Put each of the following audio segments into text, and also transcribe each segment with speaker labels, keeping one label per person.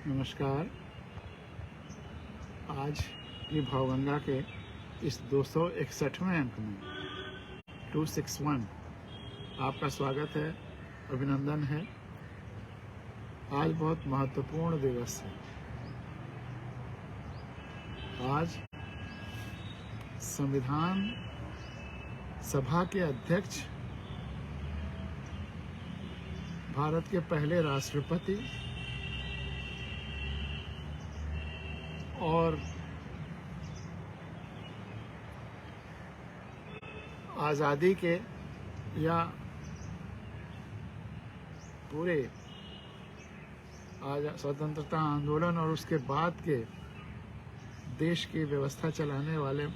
Speaker 1: नमस्कार। आज की भावगंगा के इस 261वें अंक में 261 आपका स्वागत है, अभिनंदन है। आज बहुत महत्वपूर्ण दिवस है। आज संविधान सभा के अध्यक्ष, भारत के पहले राष्ट्रपति और आज़ादी के या पूरे स्वतंत्रता आंदोलन और उसके बाद के देश की व्यवस्था चलाने वाले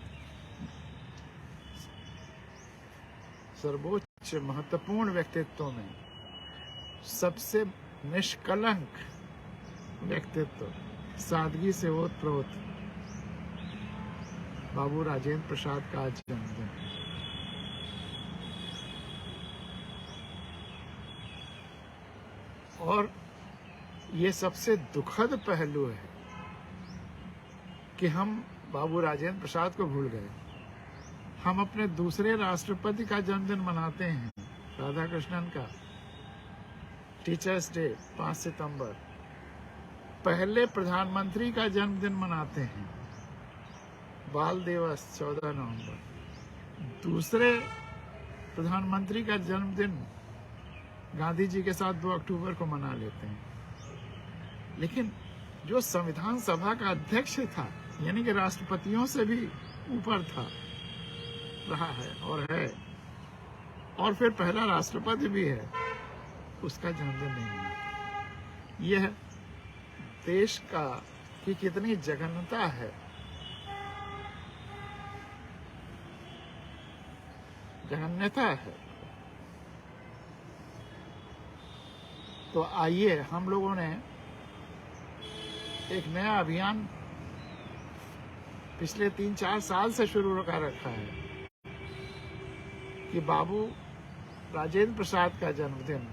Speaker 1: सर्वोच्च महत्वपूर्ण व्यक्तित्व में सबसे निष्कलंक व्यक्तित्व, सादगी से ओतप्रोत बाबू राजेंद्र प्रसाद का आज जन्मदिन। और ये सबसे दुखद पहलू है कि हम बाबू राजेंद्र प्रसाद को भूल गए। हम अपने दूसरे राष्ट्रपति का जन्मदिन मनाते हैं, राधा कृष्णन का, टीचर्स डे 5 सितंबर। पहले प्रधानमंत्री का जन्मदिन मनाते हैं, बाल दिवस 14 नवंबर। दूसरे प्रधानमंत्री का जन्मदिन गांधी जी के साथ 2 अक्टूबर को मना लेते हैं। लेकिन जो संविधान सभा का अध्यक्ष था, यानी कि राष्ट्रपतियों से भी ऊपर था, रहा है और है, और फिर पहला राष्ट्रपति भी है, उसका जन्मदिन नहीं मनाता। यह देश की कितनी जघन्यता है। जघन्यता है। तो आइए, हम लोगों ने एक नया अभियान पिछले 3-4 साल से शुरू कर रखा है कि बाबू राजेंद्र प्रसाद का जन्मदिन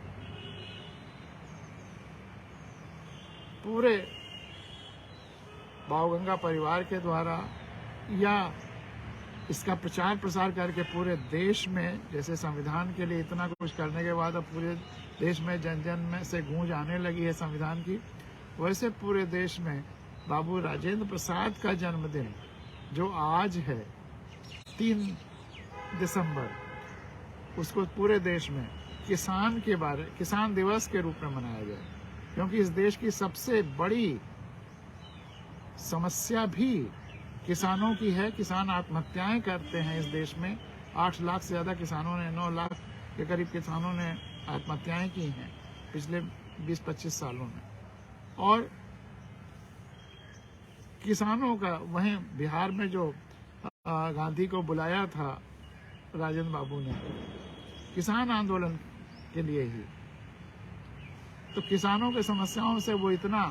Speaker 1: पूरे भावगंगा परिवार के द्वारा या इसका प्रचार प्रसार करके पूरे देश में, जैसे संविधान के लिए इतना कुछ करने के बाद अब पूरे देश में जन जन में से गूंज आने लगी है संविधान की, वैसे पूरे देश में बाबू राजेंद्र प्रसाद का जन्मदिन जो आज है 3 दिसंबर, उसको पूरे देश में किसान दिवस के रूप में मनाया जाए। क्योंकि इस देश की सबसे बड़ी समस्या भी किसानों की है। किसान आत्महत्याएं करते हैं इस देश में। 8 लाख से ज़्यादा किसानों ने, 9 लाख के करीब किसानों ने आत्महत्याएं की हैं पिछले 20-25 सालों में। और किसानों का, वहीं बिहार में जो गांधी को बुलाया था राजेंद्र बाबू ने किसान आंदोलन के लिए ही, तो किसानों की समस्याओं से वो इतना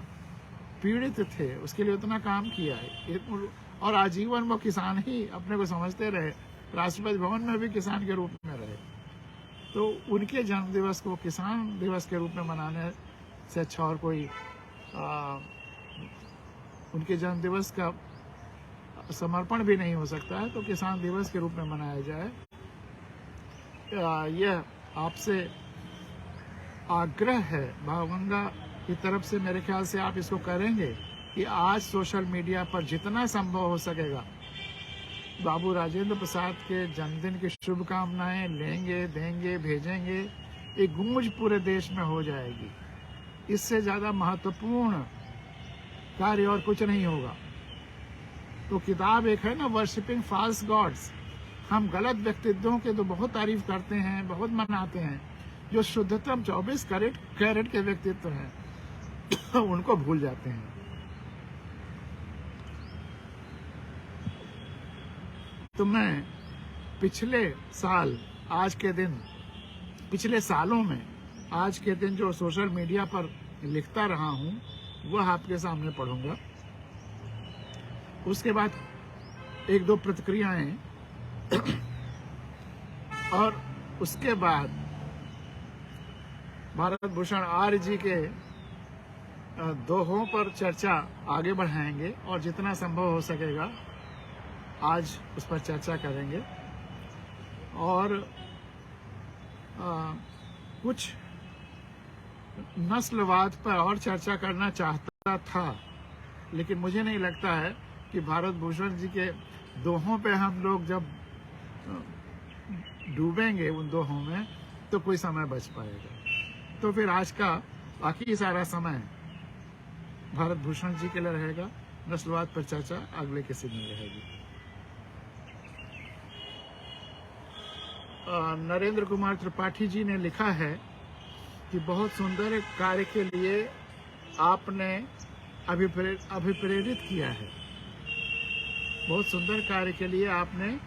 Speaker 1: पीड़ित थे, उसके लिए उतना काम किया है, और आजीवन वो किसान ही अपने को समझते रहे। राष्ट्रपति भवन में भी किसान के रूप में रहे। तो उनके जन्म दिवस को किसान दिवस के रूप में मनाने से अच्छा और कोई उनके जन्म दिवस का समर्पण भी नहीं हो सकता है। तो किसान दिवस के रूप में मनाया जाए, यह आपसे आग्रह है भावगंगा की तरफ से। मेरे ख्याल से आप इसको करेंगे कि आज सोशल मीडिया पर जितना संभव हो सकेगा बाबू राजेंद्र प्रसाद के जन्मदिन की शुभकामनाएं लेंगे, देंगे, भेजेंगे। एक गूंज पूरे देश में हो जाएगी। इससे ज़्यादा महत्वपूर्ण कार्य और कुछ नहीं होगा। तो किताब एक है ना, वर्शिपिंग फॉल्स गॉड्स। हम गलत व्यक्तित्वों के तो बहुत तारीफ करते हैं, बहुत मनाते हैं। जो शुद्धतम 24 कैरेट के व्यक्तित्व हैं उनको भूल जाते हैं। तो मैं पिछले सालों में आज के दिन जो सोशल मीडिया पर लिखता रहा हूं, वह आपके सामने पढ़ूंगा। उसके बाद 1-2 प्रतिक्रियाएं और उसके बाद भारत भूषण आर्य जी के दोहों पर चर्चा आगे बढ़ाएंगे और जितना संभव हो सकेगा आज उस पर चर्चा करेंगे। और कुछ नस्लवाद पर और चर्चा करना चाहता था, लेकिन मुझे नहीं लगता है कि भारत भूषण जी के दोहों पे हम लोग जब डूबेंगे उन दोहों में तो कोई समय बच पाएगा। तो फिर आज का बाकी सारा समय भारत भूषण जी के लिए रहेगा, नस्लवाद पर चर्चा अगले किसी में रहेगी। नरेंद्र कुमार त्रिपाठी जी ने लिखा है कि बहुत सुंदर कार्य के लिए आपने अभिप्रेरित किया है। बहुत सुंदर कार्य के लिए आपने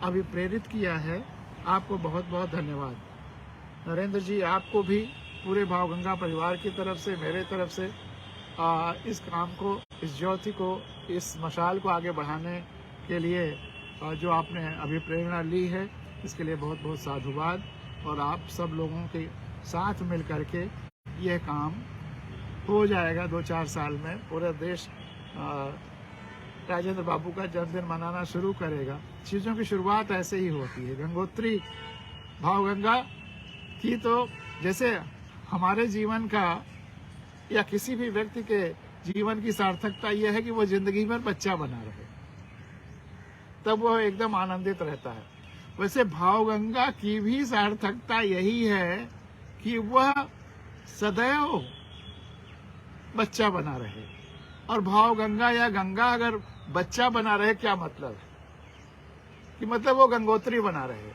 Speaker 1: अभिप्रेरित किया है। आपको बहुत बहुत धन्यवाद। नरेंद्र जी, आपको भी पूरे भावगंगा परिवार की तरफ से, मेरे तरफ से इस काम को, इस ज्योति को, इस मशाल को आगे बढ़ाने के लिए जो आपने अभिप्रेरणा ली है, इसके लिए बहुत बहुत साधुवाद। और आप सब लोगों के साथ मिल करके यह काम हो जाएगा 2-4 साल में। पूरा देश राजेंद्र बाबू का जन्मदिन मनाना शुरू करेगा। चीज़ों की शुरुआत ऐसे ही होती है। गंगोत्री भावगंगा की तो जैसे हमारे जीवन का या किसी भी व्यक्ति के जीवन की सार्थकता यह है कि वो जिंदगी भर बच्चा बना रहे, तब वो एकदम आनंदित रहता है। वैसे भावगंगा की भी सार्थकता यही है कि वह सदैव बच्चा बना रहे। और भावगंगा या गंगा अगर बच्चा बना रहे, क्या मतलब है? कि मतलब वो गंगोत्री बना रहे,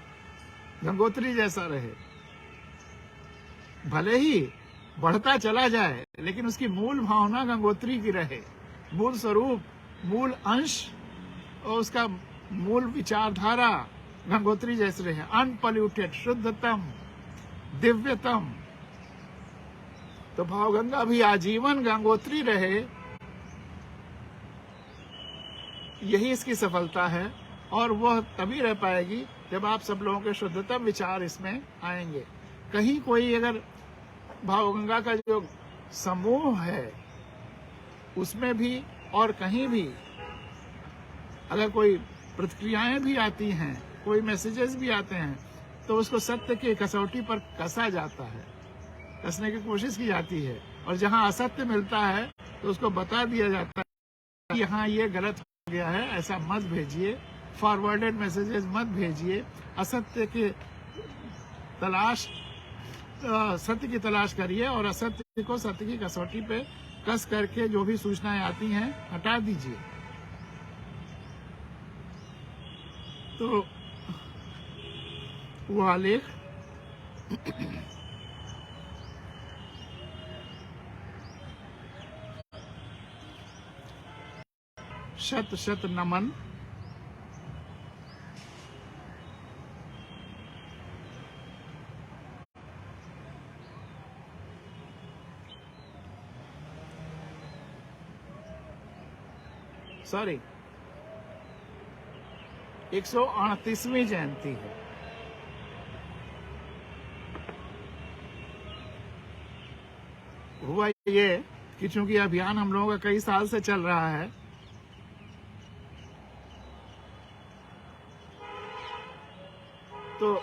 Speaker 1: गंगोत्री जैसा रहे। भले ही बढ़ता चला जाए, लेकिन उसकी मूल भावना गंगोत्री की रहे, मूल स्वरूप, मूल अंश और उसका मूल विचारधारा गंगोत्री जैसे रहे। अनपॉल्यूटेड, शुद्धतम, दिव्यतम। तो भावगंगा भी आजीवन गंगोत्री रहे, यही इसकी सफलता है। और वह तभी रह पाएगी जब आप सब लोगों के शुद्धतम विचार इसमें आएंगे। कहीं कोई अगर भावगंगा का जो समूह है उसमें भी और कहीं भी अगर कोई प्रतिक्रियाएं भी आती हैं, कोई मैसेजेस भी आते हैं, तो उसको सत्य की कसौटी पर कसा जाता है, कसने की कोशिश की जाती है। और जहां असत्य मिलता है तो उसको बता दिया जाता है कि यहाँ ये गलत हो गया है, ऐसा मत भेजिए, फॉरवर्डेड मैसेजेस मत भेजिए। असत्य की तलाश, सत्य की तलाश करिए और असत्य को सत्य की कसौटी पे कस करके जो भी सूचनाएं आती हैं हटा दीजिए। तो वो आलेख शत शत नमन। सॉरी, 138वीं जयंती है। हुआ ये कि चूंकि अभियान हम लोगों का कई साल से चल रहा है, तो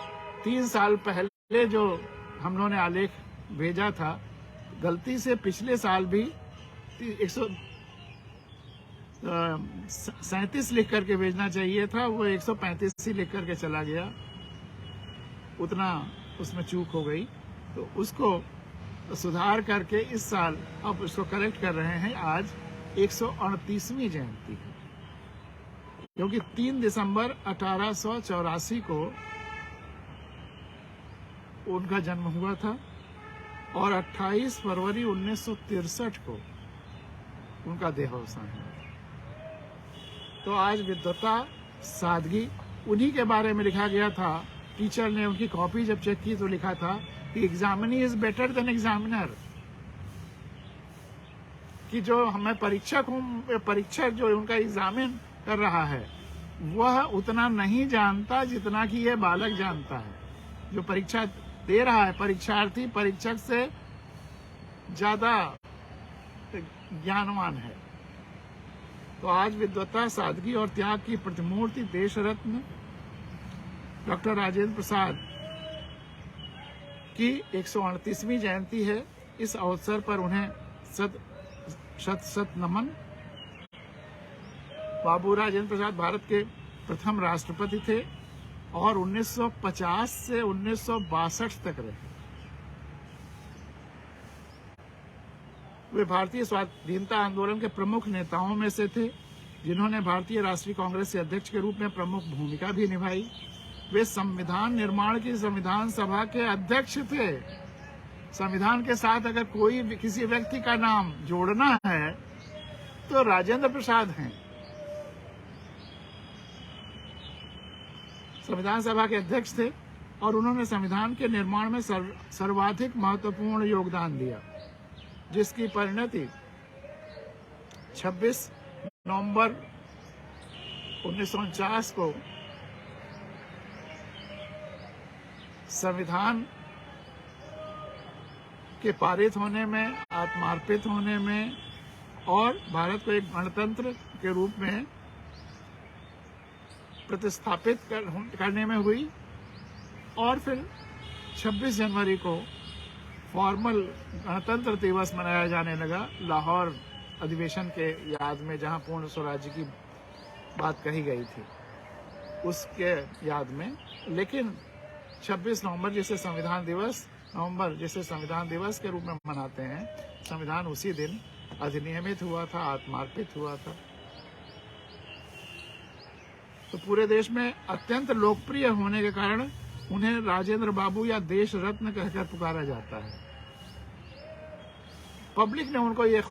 Speaker 1: 3 साल पहले जो हम लोगों ने आलेख भेजा था, गलती से पिछले साल भी 137 लिख करके भेजना चाहिए था, वो 135 ही लिख करके चला गया, उतना उसमें चूक हो गई। तो उसको सुधार करके इस साल अब उसको करेक्ट कर रहे हैं। आज 138वीं जयंती है, क्योंकि 3 दिसंबर 1884 को उनका जन्म हुआ था और 28 फरवरी 1963 को उनका देहावसान हुआ। तो आज विद्वता, सादगी, उन्हीं के बारे में लिखा गया था। टीचर ने उनकी कॉपी जब चेक की तो लिखा था कि examinee is better than examiner, कि जो हमें परीक्षक जो उनका एग्जामिन कर रहा है वह उतना नहीं जानता जितना कि ये बालक जानता है। जो परीक्षा दे रहा है परीक्षार्थी, परीक्षक से ज्यादा ज्ञानवान है। तो आज विद्वता, सादगी और त्याग की प्रतिमूर्ति देश रत्न डॉक्टर राजेंद्र प्रसाद की 138वीं जयंती है। इस अवसर पर उन्हें शत नमन। बाबू राजेंद्र प्रसाद भारत के प्रथम राष्ट्रपति थे और 1950 से 1962 तक रहे। वे भारतीय स्वाधीनता आंदोलन के प्रमुख नेताओं में से थे, जिन्होंने भारतीय राष्ट्रीय कांग्रेस के अध्यक्ष के रूप में प्रमुख भूमिका भी निभाई। वे संविधान निर्माण की संविधान सभा के अध्यक्ष थे। संविधान के साथ अगर कोई किसी व्यक्ति का नाम जोड़ना है तो राजेंद्र प्रसाद हैं। संविधान सभा के अध्यक्ष थे और उन्होंने संविधान के निर्माण में सर्वाधिक महत्वपूर्ण योगदान दिया, जिसकी परिणति 26 नवंबर 1949 को संविधान के पारित होने में, आत्मार्पित होने में और भारत को एक गणतंत्र के रूप में प्रतिस्थापित करने में हुई। और फिर 26 जनवरी को फॉर्मल गणतंत्र दिवस मनाया जाने लगा लाहौर अधिवेशन के याद में, जहां पूर्ण स्वराज्य की बात कही गई थी, उसके याद में। लेकिन 26 नवंबर जिसे संविधान दिवस के रूप में मनाते हैं, संविधान उसी दिन अधिनियमित हुआ था, आत्मार्पित हुआ था। तो पूरे देश में अत्यंत लोकप्रिय होने के कारण उन्हें राजेंद्र बाबू या देश रत्न कहकर पुकारा जाता है। पब्लिक ने उनको ये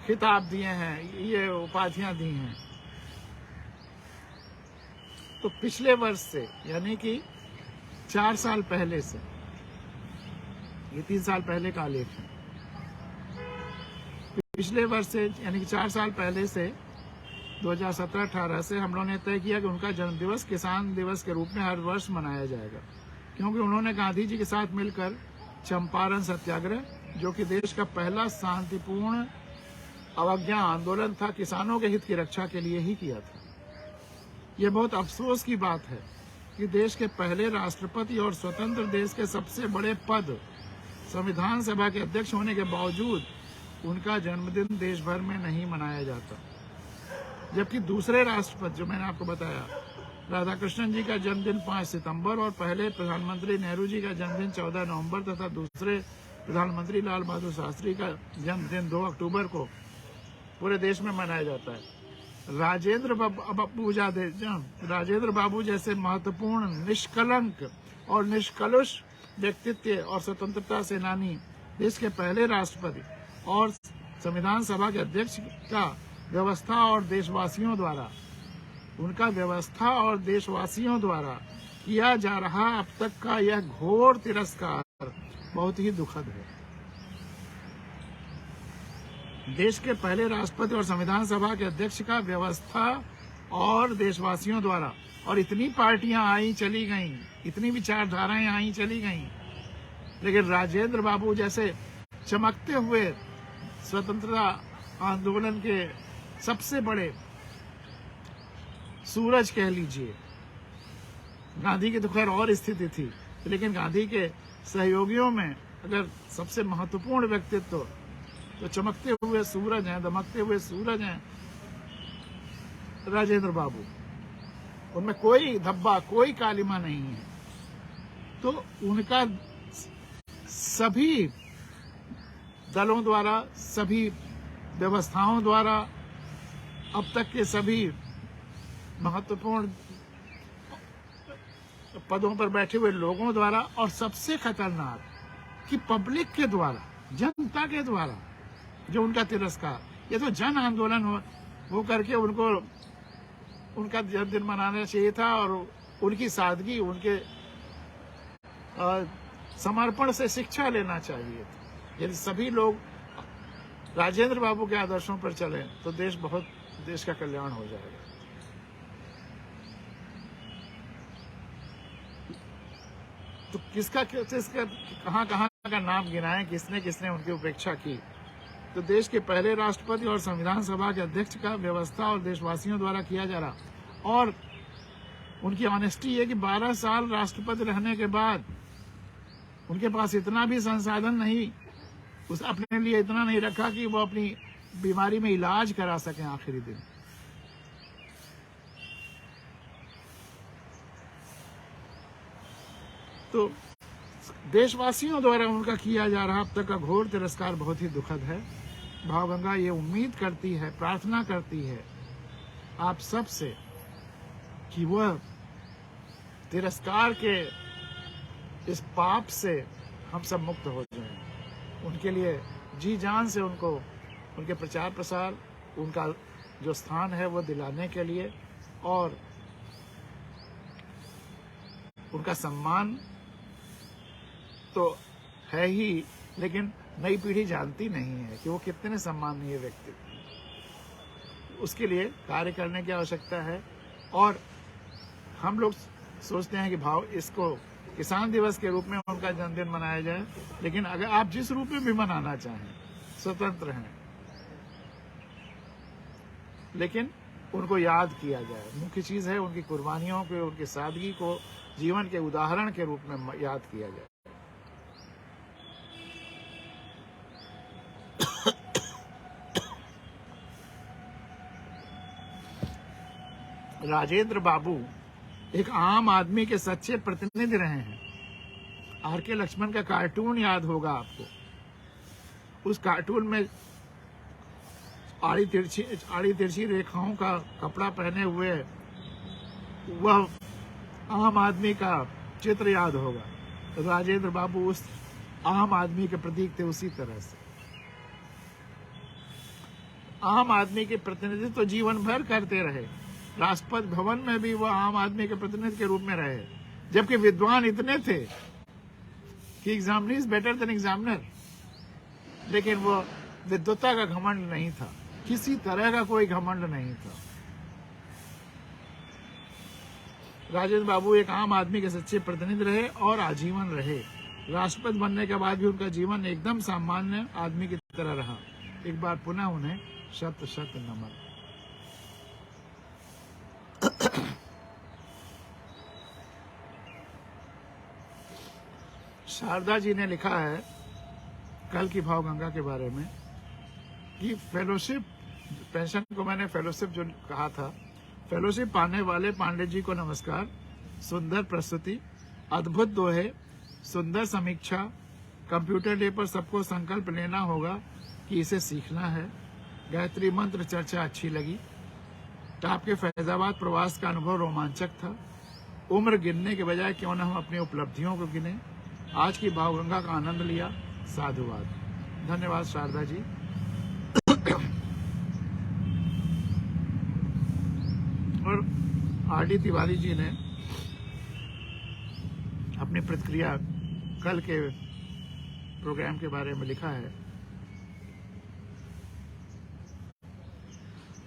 Speaker 1: खिताब दिए हैं, ये उपाधियां दी हैं। तो पिछले वर्ष से, यानी कि 4 साल पहले से, ये 3 साल पहले का आलेख है, पिछले वर्ष से यानी कि 4 साल पहले से 2017-18 से हम लोगों ने तय किया कि उनका जन्मदिवस किसान दिवस के रूप में हर वर्ष मनाया जाएगा, क्योंकि उन्होंने गांधी जी के साथ मिलकर चंपारण सत्याग्रह, जो कि देश का पहला शांतिपूर्ण अवज्ञा आंदोलन था, किसानों के हित की रक्षा के लिए ही किया था। यह बहुत अफसोस की बात है कि देश के पहले राष्ट्रपति और स्वतंत्र देश के सबसे बड़े पद, संविधान सभा के अध्यक्ष होने के बावजूद उनका जन्मदिन देश भर में नहीं मनाया जाता। जबकि दूसरे राष्ट्रपति, जो मैंने आपको बताया, राधाकृष्णन जी का जन्मदिन 5 सितंबर और पहले प्रधानमंत्री नेहरू जी का जन्मदिन 14 नवंबर तथा दूसरे प्रधानमंत्री लाल बहादुर शास्त्री का जन्मदिन 2 अक्टूबर को पूरे देश में मनाया जाता है। राजेंद्र बाबू जैसे महत्वपूर्ण, निष्कलंक और निष्कलुष व्यक्तित्व और स्वतंत्रता सेनानी, देश के पहले राष्ट्रपति और संविधान सभा के अध्यक्ष का व्यवस्था और देशवासियों द्वारा किया जा रहा अब तक का यह घोर तिरस्कार बहुत ही दुखद है। देश के पहले राष्ट्रपति और संविधान सभा के अध्यक्ष का व्यवस्था और देशवासियों द्वारा, और इतनी पार्टियां आई चली गईं, इतनी विचारधाराएं आई चली गईं, लेकिन राजेंद्र बाबू जैसे चमकते हुए स्वतंत्रता आंदोलन के सबसे बड़े सूरज कह लीजिए, गांधी की तो खैर और स्थिति थी, लेकिन गांधी के सहयोगियों में अगर सबसे महत्वपूर्ण व्यक्तित्व तो चमकते हुए सूरज हैं, दमकते हुए सूरज हैं राजेंद्र बाबू। उनमें कोई धब्बा, कोई कालिमा नहीं है। तो उनका सभी दलों द्वारा, सभी व्यवस्थाओं द्वारा, अब तक के सभी महत्वपूर्ण पदों पर बैठे हुए लोगों द्वारा, और सबसे खतरनाक कि पब्लिक के द्वारा, जनता के द्वारा जो उनका तिरस्कार, ये तो जन आंदोलन हो करके उनको उनका जन्मदिन मनाना चाहिए था, और उनकी सादगी, उनके समर्पण से शिक्षा लेना चाहिए था। यदि सभी लोग राजेंद्र बाबू के आदर्शों पर चले तो देश का कल्याण हो जाएगा। तो किसका कहां का नाम गिनाएं, किसने उनकी उपेक्षा की। तो देश के पहले राष्ट्रपति और संविधान सभा के अध्यक्ष का व्यवस्था और देशवासियों द्वारा किया जा रहा। और उनकी ऑनेस्टी है कि 12 साल राष्ट्रपति रहने के बाद उनके पास इतना भी संसाधन नहीं, उस अपने लिए इतना नहीं रखा कि वो अपनी बीमारी में इलाज करा सकें आखिरी दिन। तो देशवासियों द्वारा उनका किया जा रहा अब तक का घोर तिरस्कार बहुत ही दुखद है। भावगंगा ये उम्मीद करती है, प्रार्थना करती है आप सब से कि वह तिरस्कार के इस पाप से हम सब मुक्त हो जाएं। उनके लिए जी जान से उनको उनके प्रचार प्रसार, उनका जो स्थान है वो दिलाने के लिए और उनका सम्मान तो है ही, लेकिन नई पीढ़ी जानती नहीं है कि वो कितने सम्मानीय व्यक्ति। उसके लिए कार्य करने की आवश्यकता है। और हम लोग सोचते हैं कि भाव इसको किसान दिवस के रूप में उनका जन्मदिन मनाया जाए, लेकिन अगर आप जिस रूप में भी मनाना चाहें स्वतंत्र हैं, लेकिन उनको याद किया जाए। मुख्य चीज है उनकी कुर्बानियों को, उनकी सादगी को जीवन के उदाहरण के रूप में याद किया जाए। राजेंद्र बाबू एक आम आदमी के सच्चे प्रतिनिधि रहे हैं। आर.के. लक्ष्मण का कार्टून याद होगा आपको। उस कार्टून में आड़ी तिरछी रेखाओं का कपड़ा पहने हुए वह आम आदमी का चित्र याद होगा। राजेंद्र बाबू उस आम आदमी के प्रतीक थे। उसी तरह से आम आदमी के प्रतिनिधित्व तो जीवन भर करते रहे। राष्ट्रपति भवन में भी वह आम आदमी के प्रतिनिधि के रूप में रहे, जबकि विद्वान इतने थे कि examiner is better than examiner, लेकिन वो विद्वता का घमंड नहीं था, किसी तरह का कोई घमंड नहीं था। राजेंद्र बाबू एक आम आदमी के सच्चे प्रतिनिधि रहे और आजीवन रहे। राष्ट्रपति बनने के बाद भी उनका जीवन एकदम सामान्य आदमी की तरह रहा। एक बार पुनः उन्हें शत शत नमन। शारदा जी ने लिखा है कल की भावगंगा के बारे में कि फेलोशिप, पेंशन को मैंने फेलोशिप जो कहा था, फेलोशिप पाने वाले पांडे जी को नमस्कार। सुंदर प्रस्तुति, अद्भुत दोहे, सुंदर समीक्षा। कंप्यूटर डे पर सबको संकल्प लेना होगा कि इसे सीखना है। गायत्री मंत्र चर्चा अच्छी लगी। टाप के फैजाबाद प्रवास का अनुभव रोमांचक था। उम्र गिनने के बजाय क्यों न हम अपनी उपलब्धियों को गिने। आज की भावगंगा का आनंद लिया। साधुवाद। धन्यवाद शारदा जी। और आर.डी. तिवारी जी ने अपनी प्रतिक्रिया कल के प्रोग्राम के बारे में लिखा है।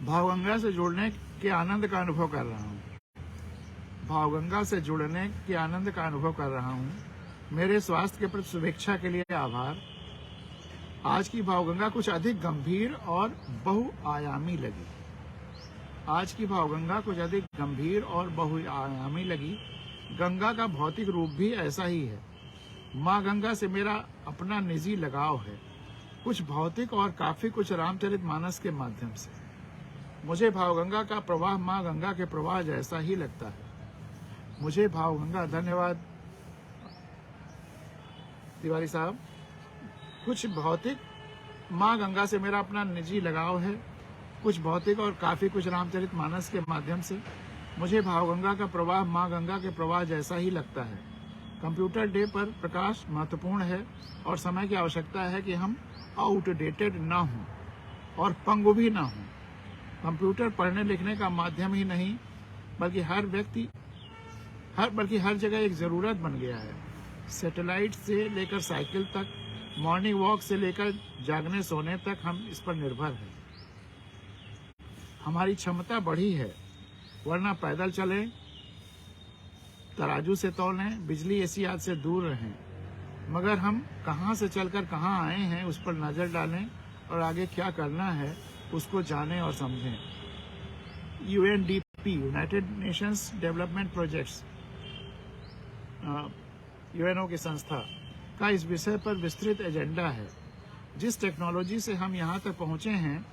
Speaker 1: भावगंगा से जुड़ने के आनंद का अनुभव कर रहा हूँ। भावगंगा से जुड़ने के आनंद का अनुभव कर रहा हूँ। मेरे स्वास्थ्य के प्रति शुभेच्छा के लिए आभार। आज की भावगंगा कुछ अधिक गंभीर और बहुआयामी लगी। आज की भावगंगा कुछ अधिक गंभीर और बहुआयामी लगी। गंगा का भौतिक रूप भी ऐसा ही है। माँ गंगा से मेरा अपना निजी लगाव है, कुछ भौतिक और काफी कुछ रामचरितमानस के माध्यम से। मुझे भावगंगा का प्रवाह माँ गंगा के प्रवाह जैसा ही लगता है। मुझे भावगंगा, धन्यवाद तिवारी साहब। कुछ भौतिक, माँ गंगा से मेरा अपना निजी लगाव है, कुछ भौतिक और काफी कुछ रामचरितमानस के माध्यम से। मुझे भावगंगा का प्रवाह माँ गंगा के प्रवाह जैसा ही लगता है। कंप्यूटर डे पर प्रकाश महत्वपूर्ण है और समय की आवश्यकता है कि हम आउटडेटेड ना हों और पंगु भी ना हों। कंप्यूटर पढ़ने लिखने का माध्यम ही नहीं बल्कि हर जगह एक जरूरत बन गया है। सैटेलाइट से लेकर साइकिल तक, मॉर्निंग वॉक से लेकर जागने सोने तक हम इस पर निर्भर हैं। हमारी क्षमता बढ़ी है, वरना पैदल चलें, तराजू से तौलें, बिजली एहतियात से दूर रहें। मगर हम कहाँ से चलकर कहाँ आए हैं उस पर नजर डालें और आगे क्या करना है उसको जानें और समझें। UNDP, United Nations development projects, UNO की संस्था का इस विषय पर विस्तृत एजेंडा है। जिस टेक्नोलॉजी से हम यहाँ तक पहुँचे हैं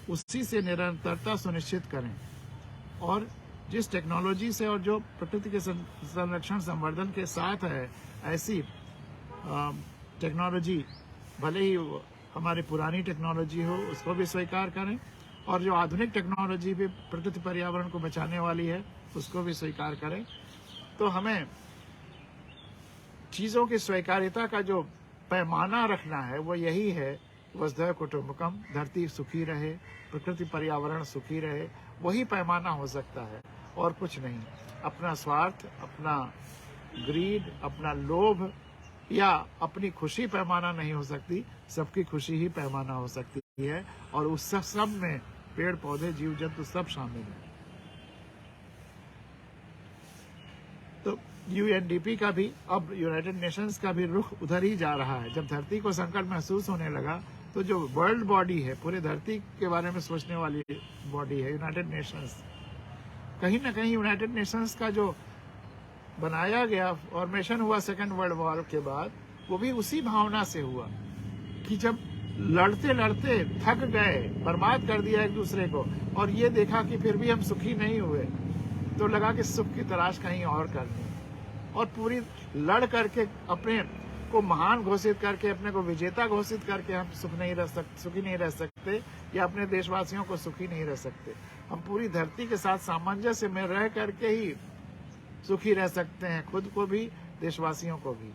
Speaker 1: उसी से निरंतरता सुनिश्चित करें, और जिस टेक्नोलॉजी से और जो प्रकृति के संरक्षण संवर्धन के साथ है, ऐसी टेक्नोलॉजी भले ही हमारी पुरानी टेक्नोलॉजी हो उसको भी स्वीकार करें, और जो आधुनिक टेक्नोलॉजी भी प्रकृति पर्यावरण को बचाने वाली है उसको भी स्वीकार करें। तो हमें चीज़ों की स्वीकार्यता का जो पैमाना रखना है वो यही है, वसुधैव कुटुंबकम, धरती सुखी रहे, प्रकृति पर्यावरण सुखी रहे, वही पैमाना हो सकता है और कुछ नहीं। अपना स्वार्थ, अपना ग्रीड, अपना लोभ या अपनी खुशी पैमाना नहीं हो सकती, सबकी खुशी ही पैमाना हो सकती है, और उस सब में पेड़ पौधे जीव जंतु सब शामिल हैं। तो UNDP का भी, अब यूनाइटेड नेशंस का भी रुख उधर ही जा रहा है। जब धरती को संकट महसूस होने लगा तो जो वर्ल्ड बॉडी है, पूरे धरती के बारे में सोचने वाली बॉडी है यूनाइटेड नेशंस, कहीं ना कहीं यूनाइटेड नेशंस का जो बनाया गया फॉर्मेशन हुआ सेकेंड वर्ल्ड वॉर के बाद, वो भी उसी भावना से हुआ कि जब लड़ते लड़ते थक गए, बर्बाद कर दिया एक दूसरे को, और ये देखा कि फिर भी हम सुखी नहीं हुए, तो लगा कि सुख की तलाश कहीं और करनी, और पूरी लड़ करके अपने को महान घोषित करके, अपने को विजेता घोषित करके हम सुखी नहीं रह सकते, या अपने देशवासियों को सुखी नहीं रह सकते। हम पूरी धरती के साथ सामंजस्य में रह करके ही सुखी रह सकते हैं, खुद को भी, देशवासियों को भी,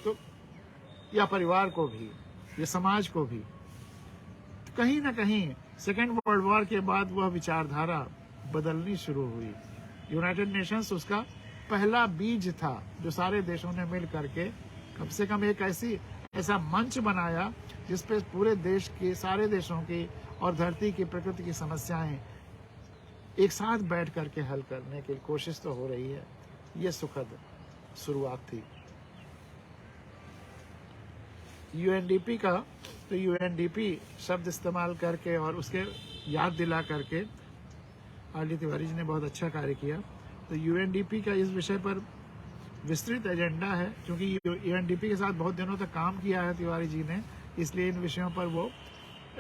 Speaker 1: तो या परिवार को भी, या समाज को भी। तो कहीं ना कहीं सेकेंड वर्ल्ड वॉर के बाद वह विचारधारा बदलनी शुरू हुई। यूनाइटेड नेशंस उसका पहला बीज था जो सारे देशों ने मिल करके कम से कम एक ऐसा मंच बनाया जिस पे पूरे देश के, सारे देशों की और धरती की, प्रकृति की समस्याएं एक साथ बैठ करके हल करने की कोशिश तो हो रही है। ये सुखद शुरुआत थी UNDP का। तो UNDP शब्द इस्तेमाल करके और उसके याद दिला करके आरडी तिवारी जी ने बहुत अच्छा कार्य किया। तो UNDP का इस विषय पर विस्तृत एजेंडा है, क्योंकि UNDP के साथ बहुत दिनों तक काम किया है तिवारी जी ने, इसलिए इन विषयों पर वो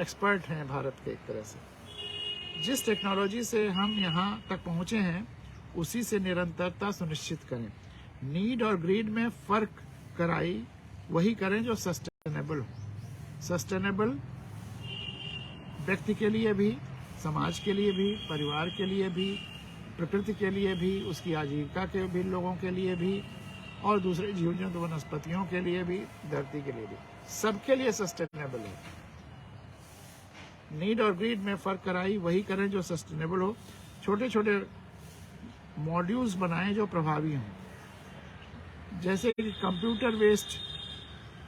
Speaker 1: एक्सपर्ट हैं भारत के एक तरह से। जिस टेक्नोलॉजी से हम यहाँ तक पहुँचे हैं उसी से निरंतरता सुनिश्चित करें। नीड और ग्रीड में फर्क कराई वही करें जो सस्टेनेबल हो। सस्टेनेबल व्यक्ति के लिए भी, समाज के लिए भी, परिवार के लिए भी, प्रकृति के लिए भी, उसकी आजीविका के भी, लोगों के लिए भी, और दूसरे जीव जंतु वनस्पतियों के लिए भी, धरती के लिए भी, सबके लिए सस्टेनेबल है। नीड और ग्रीड में फर्क कराई वही करें जो सस्टेनेबल हो। छोटे छोटे मॉड्यूल्स बनाएं जो प्रभावी हों, जैसे कि कंप्यूटर वेस्ट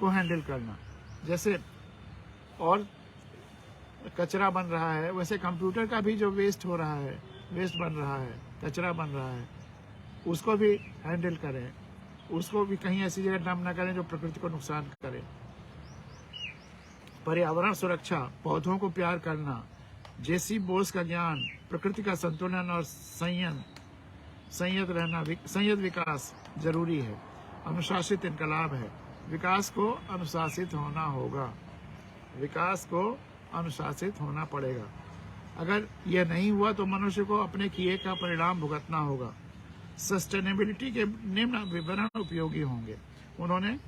Speaker 1: को हैंडल करना, जैसे और कचरा बन रहा है वैसे कंप्यूटर का भी जो वेस्ट हो रहा है, वेस्ट बन रहा है, कचरा बन रहा है, उसको भी हैंडल करें, उसको भी कहीं ऐसी जगह डंप ना करें जो प्रकृति को नुकसान करे। पर्यावरण सुरक्षा, पौधों को प्यार करना, जेसी बोस का ज्ञान, प्रकृति का संतुलन और संयत विकास जरूरी है। अनुशासित इनकलाब है। विकास को अनुशासित होना होगा, विकास को अनुशासित होना पड़ेगा। अगर यह नहीं हुआ तो मनुष्य को अपने किए का परिणाम भुगतना होगा। सस्टेनेबिलिटी के निम्न विवरण उपयोगी होंगे। उन्होंने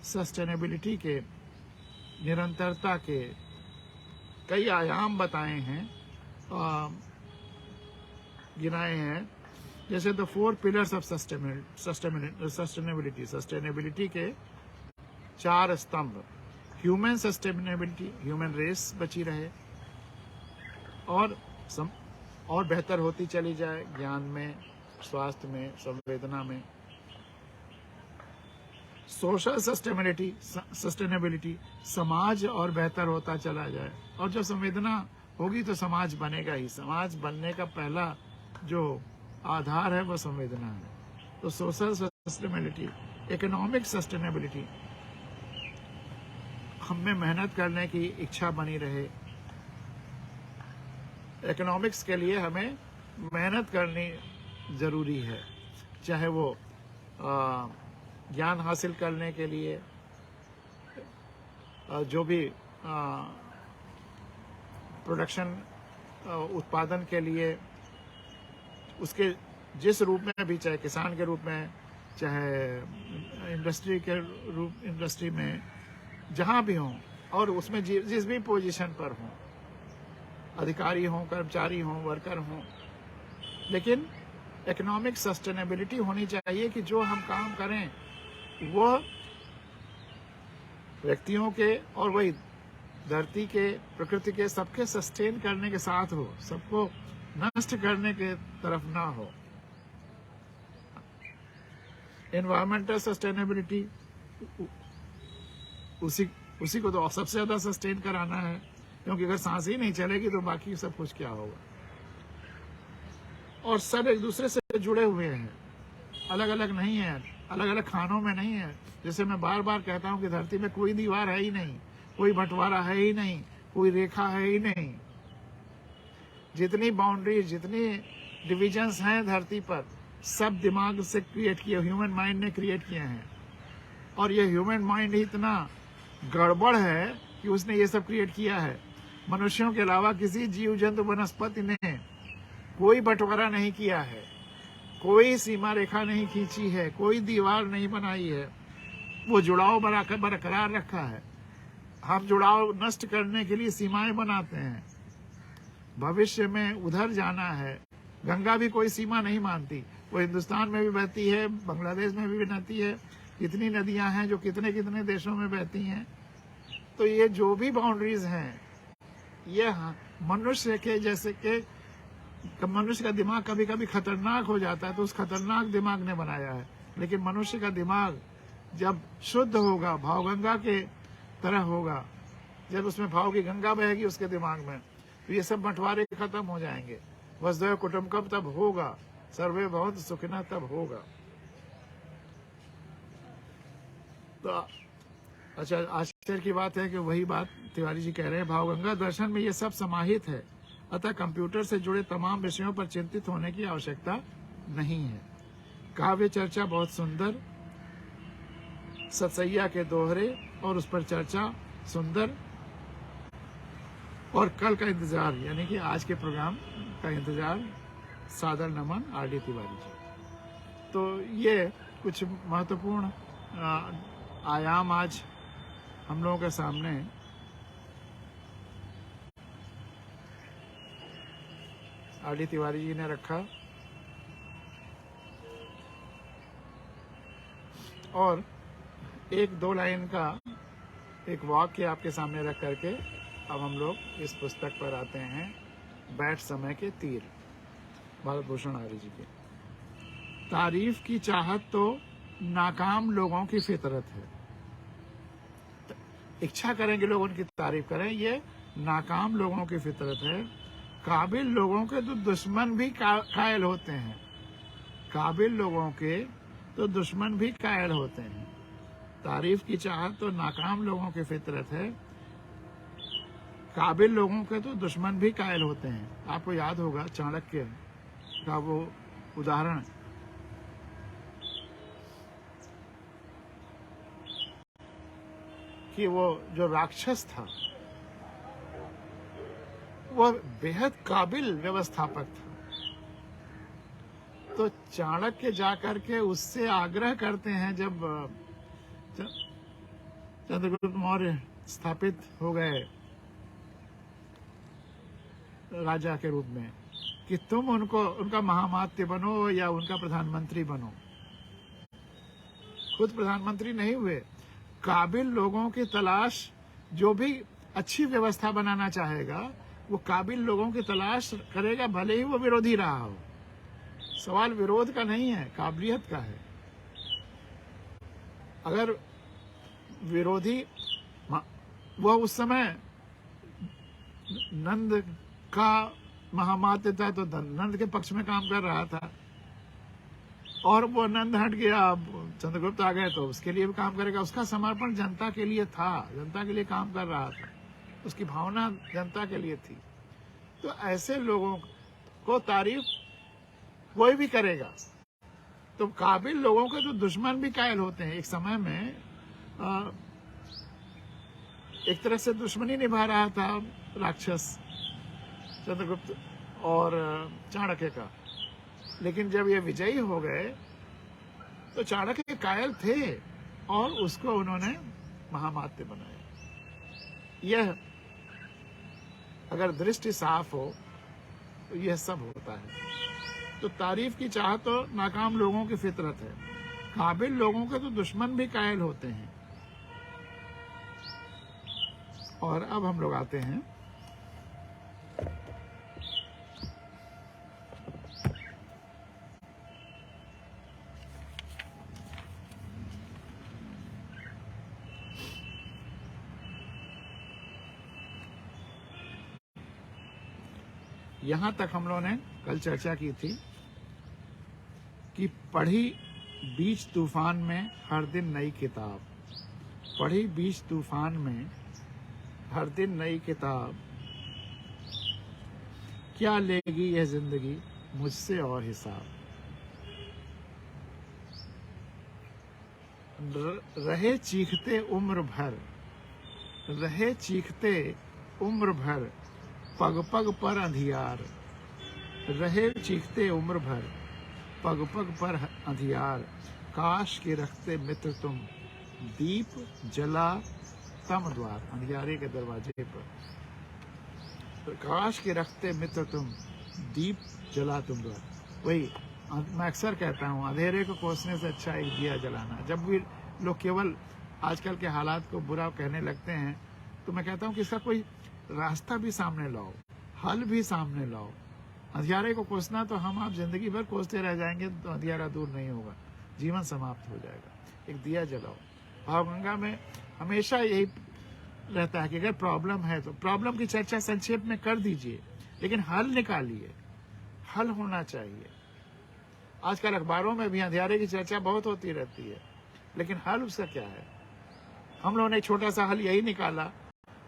Speaker 1: सस्टेनेबिलिटी के, निरंतरता के कई आयाम बताए हैं, गिनाए हैं, जैसे द 4 पिलर्स ऑफ सस्टेनेबिलिटी के 4 स्तंभ। ह्यूमन सस्टेनेबिलिटी, ह्यूमन रेस बची रहे और बेहतर होती चली जाए, ज्ञान में, स्वास्थ्य में, संवेदना में। सोशल सस्टेनेबिलिटी, समाज और बेहतर होता चला जाए, और जब संवेदना होगी तो समाज बनेगा ही। समाज बनने का पहला जो आधार है वो संवेदना है। तो सोशल सस्टेनेबिलिटी। इकोनॉमिक सस्टेनेबिलिटी, हम में मेहनत करने की इच्छा बनी रहे। इकोनॉमिक्स के लिए हमें मेहनत करनी जरूरी है, चाहे वो ज्ञान हासिल करने के लिए, जो भी प्रोडक्शन उत्पादन के लिए, उसके जिस रूप में भी, चाहे किसान के रूप में, चाहे इंडस्ट्री में, जहाँ भी हों, और उसमें जिस भी पोजीशन पर हों, अधिकारी हों, कर्मचारी हों, वर्कर हों, लेकिन इकोनॉमिक सस्टेनेबिलिटी होनी चाहिए कि जो हम काम करें वो व्यक्तियों के और वही धरती के, प्रकृति के, सबके सस्टेन करने के साथ हो, सबको नष्ट करने के तरफ ना हो। एनवायरमेंटल सस्टेनेबिलिटी उसी को तो सबसे ज्यादा सस्टेन कराना है, क्योंकि अगर सांस ही नहीं चलेगी तो बाकी सब कुछ क्या होगा। और सब एक दूसरे से जुड़े हुए हैं, अलग अलग नहीं है, अलग अलग खानों में नहीं है। जैसे मैं बार बार कहता हूं कि धरती में कोई दीवार है ही नहीं, कोई बंटवारा है ही नहीं, कोई रेखा है ही नहीं। जितनी बाउंड्री, जितनी डिविजन्स हैं धरती पर, सब दिमाग से क्रिएट किए, ह्यूमन माइंड ने क्रिएट किए हैं। और ये ह्यूमन माइंड ही इतना गड़बड़ है कि उसने ये सब क्रिएट किया है। मनुष्यों के अलावा किसी जीव जंतु वनस्पति ने कोई बंटवारा नहीं किया है, कोई सीमा रेखा नहीं खींची है, कोई दीवार नहीं बनाई है। वो जुड़ाव बरकरार रखा है। हम जुड़ाव नष्ट करने के लिए सीमाएं बनाते हैं। भविष्य में उधर जाना है। गंगा भी कोई सीमा नहीं मानती, वो हिंदुस्तान में भी बहती है, बांग्लादेश में भी बहती है। कितनी नदियां हैं जो कितने कितने देशों में बहती हैं। तो ये जो भी बाउंड्रीज हैं, ये मनुष्य के जैसे के मनुष्य का दिमाग कभी कभी खतरनाक हो जाता है, तो उस खतरनाक दिमाग ने बनाया है। लेकिन मनुष्य का दिमाग जब शुद्ध होगा, भावगंगा के तरह होगा, जब उसमें भाव की गंगा बहेगी उसके दिमाग में, तो ये सब बंटवारे खत्म हो जाएंगे। वसुधैव कुटुंबकम तब होगा, सर्वे भवन्तु सुखिनः तब होगा। तो अच्छा, आश्चर्य की बात है कि वही बात तिवारी जी कह रहे हैं, भावगंगा दर्शन में ये सब समाहित है। अतः कंप्यूटर से जुड़े तमाम विषयों पर चिंतित होने की आवश्यकता नहीं है। काव्य चर्चा बहुत सुंदर, सतसैया के दोहरे और उस पर चर्चा सुंदर, और कल का इंतजार, यानी कि आज के प्रोग्राम का इंतजार। सादर नमन आर.डी. तिवारी जी। तो ये कुछ महत्वपूर्ण आयाम आज हम लोगों के सामने आर.डी. तिवारी जी ने रखा। और एक दो लाइन का एक वाक्य आपके सामने रख करके अब हम लोग इस पुस्तक पर आते हैं, बैठ समय के तीर, भारत भूषण आर्य जी के। तारीफ की चाहत तो नाकाम लोगों की फितरत है। इच्छा करेंगे लोग उनकी तारीफ करें, ये नाकाम लोगों की फितरत है। काबिल लोगों के तो दुश्मन भी कायल होते हैं। काबिल लोगों के तो दुश्मन भी कायल होते हैं। तारीफ की चाहत तो नाकाम लोगों की फितरत है। काबिल लोगों के तो दुश्मन भी कायल होते हैं। आपको याद होगा चाणक्य का वो उदाहरण, कि वो जो राक्षस था वो बेहद काबिल व्यवस्थापक था। तो चाणक्य जाकर के उससे आग्रह करते हैं, जब चंद्रगुप्त मौर्य स्थापित हो गए राजा के रूप में, कि तुम उनका महामात्य बनो या उनका प्रधानमंत्री बनो। खुद प्रधानमंत्री नहीं हुए। काबिल लोगों की तलाश, जो भी अच्छी व्यवस्था बनाना चाहेगा वो काबिल लोगों की तलाश करेगा, भले ही वो विरोधी रहा हो। सवाल विरोध का नहीं है, काबिलियत का है। अगर विरोधी, वो उस समय नंद का महामात्य था तो नंद के पक्ष में काम कर रहा था। और वो नंद हट गया, अब चंद्रगुप्त आ गए तो उसके लिए भी काम करेगा। उसका समर्पण जनता के लिए था, जनता के लिए काम कर रहा था, उसकी भावना जनता के लिए थी। तो ऐसे लोगों को तारीफ कोई भी करेगा। तो काबिल लोगों के तो दुश्मन भी कायल होते हैं। एक समय में एक तरह से दुश्मनी निभा रहा था राक्षस चंद्रगुप्त और चाणक्य का, लेकिन जब ये विजयी हो गए तो चाणक्य कायल थे और उसको उन्होंने महामात्य बनाया। यह अगर दृष्टि साफ हो तो यह सब होता है। तो तारीफ की चाह तो नाकाम लोगों की फितरत है। काबिल लोगों के तो दुश्मन भी कायल होते हैं। और अब हम लोग आते हैं यहां तक हम लोगों ने कल चर्चा की थी कि पढ़ी बीच तूफान में हर दिन नई किताब, पढ़ी बीच तूफान में हर दिन नई किताब, क्या लेगी यह जिंदगी मुझसे और हिसाब। रहे चीखते उम्र भर, रहे चीखते उम्र भर, पग पग पर अंधियार, रहे चीखते उम्र भर, पग पग पर अंधियार, काश के रखते मित्र तुम, दीप जला तम द्वार। अंधियारे के दरवाजे पर, काश के रखते मित्र तुम, दीप जला तुम द्वार। वही मैं अक्सर कहता हूँ, अंधेरे को कोसने से अच्छा एक दिया जलाना। जब भी लोग केवल आजकल के हालात को बुरा कहने लगते हैं तो मैं कहता हूँ कि इसका कोई रास्ता भी सामने लाओ, हल भी सामने लाओ। अंधियारे को कोसना तो हम आप जिंदगी भर कोसते रह जाएंगे तो अंधियारा दूर नहीं होगा, जीवन समाप्त हो जाएगा। एक दिया जलाओ। भावगंगा में हमेशा यही रहता है कि अगर प्रॉब्लम है तो प्रॉब्लम की चर्चा संक्षेप में कर दीजिए, लेकिन हल निकालिए। हल होना चाहिए। आजकल अखबारों में भी अंधियारे की चर्चा बहुत होती रहती है, लेकिन हल उसका क्या है? हम लोगों ने एक छोटा सा हल यही निकाला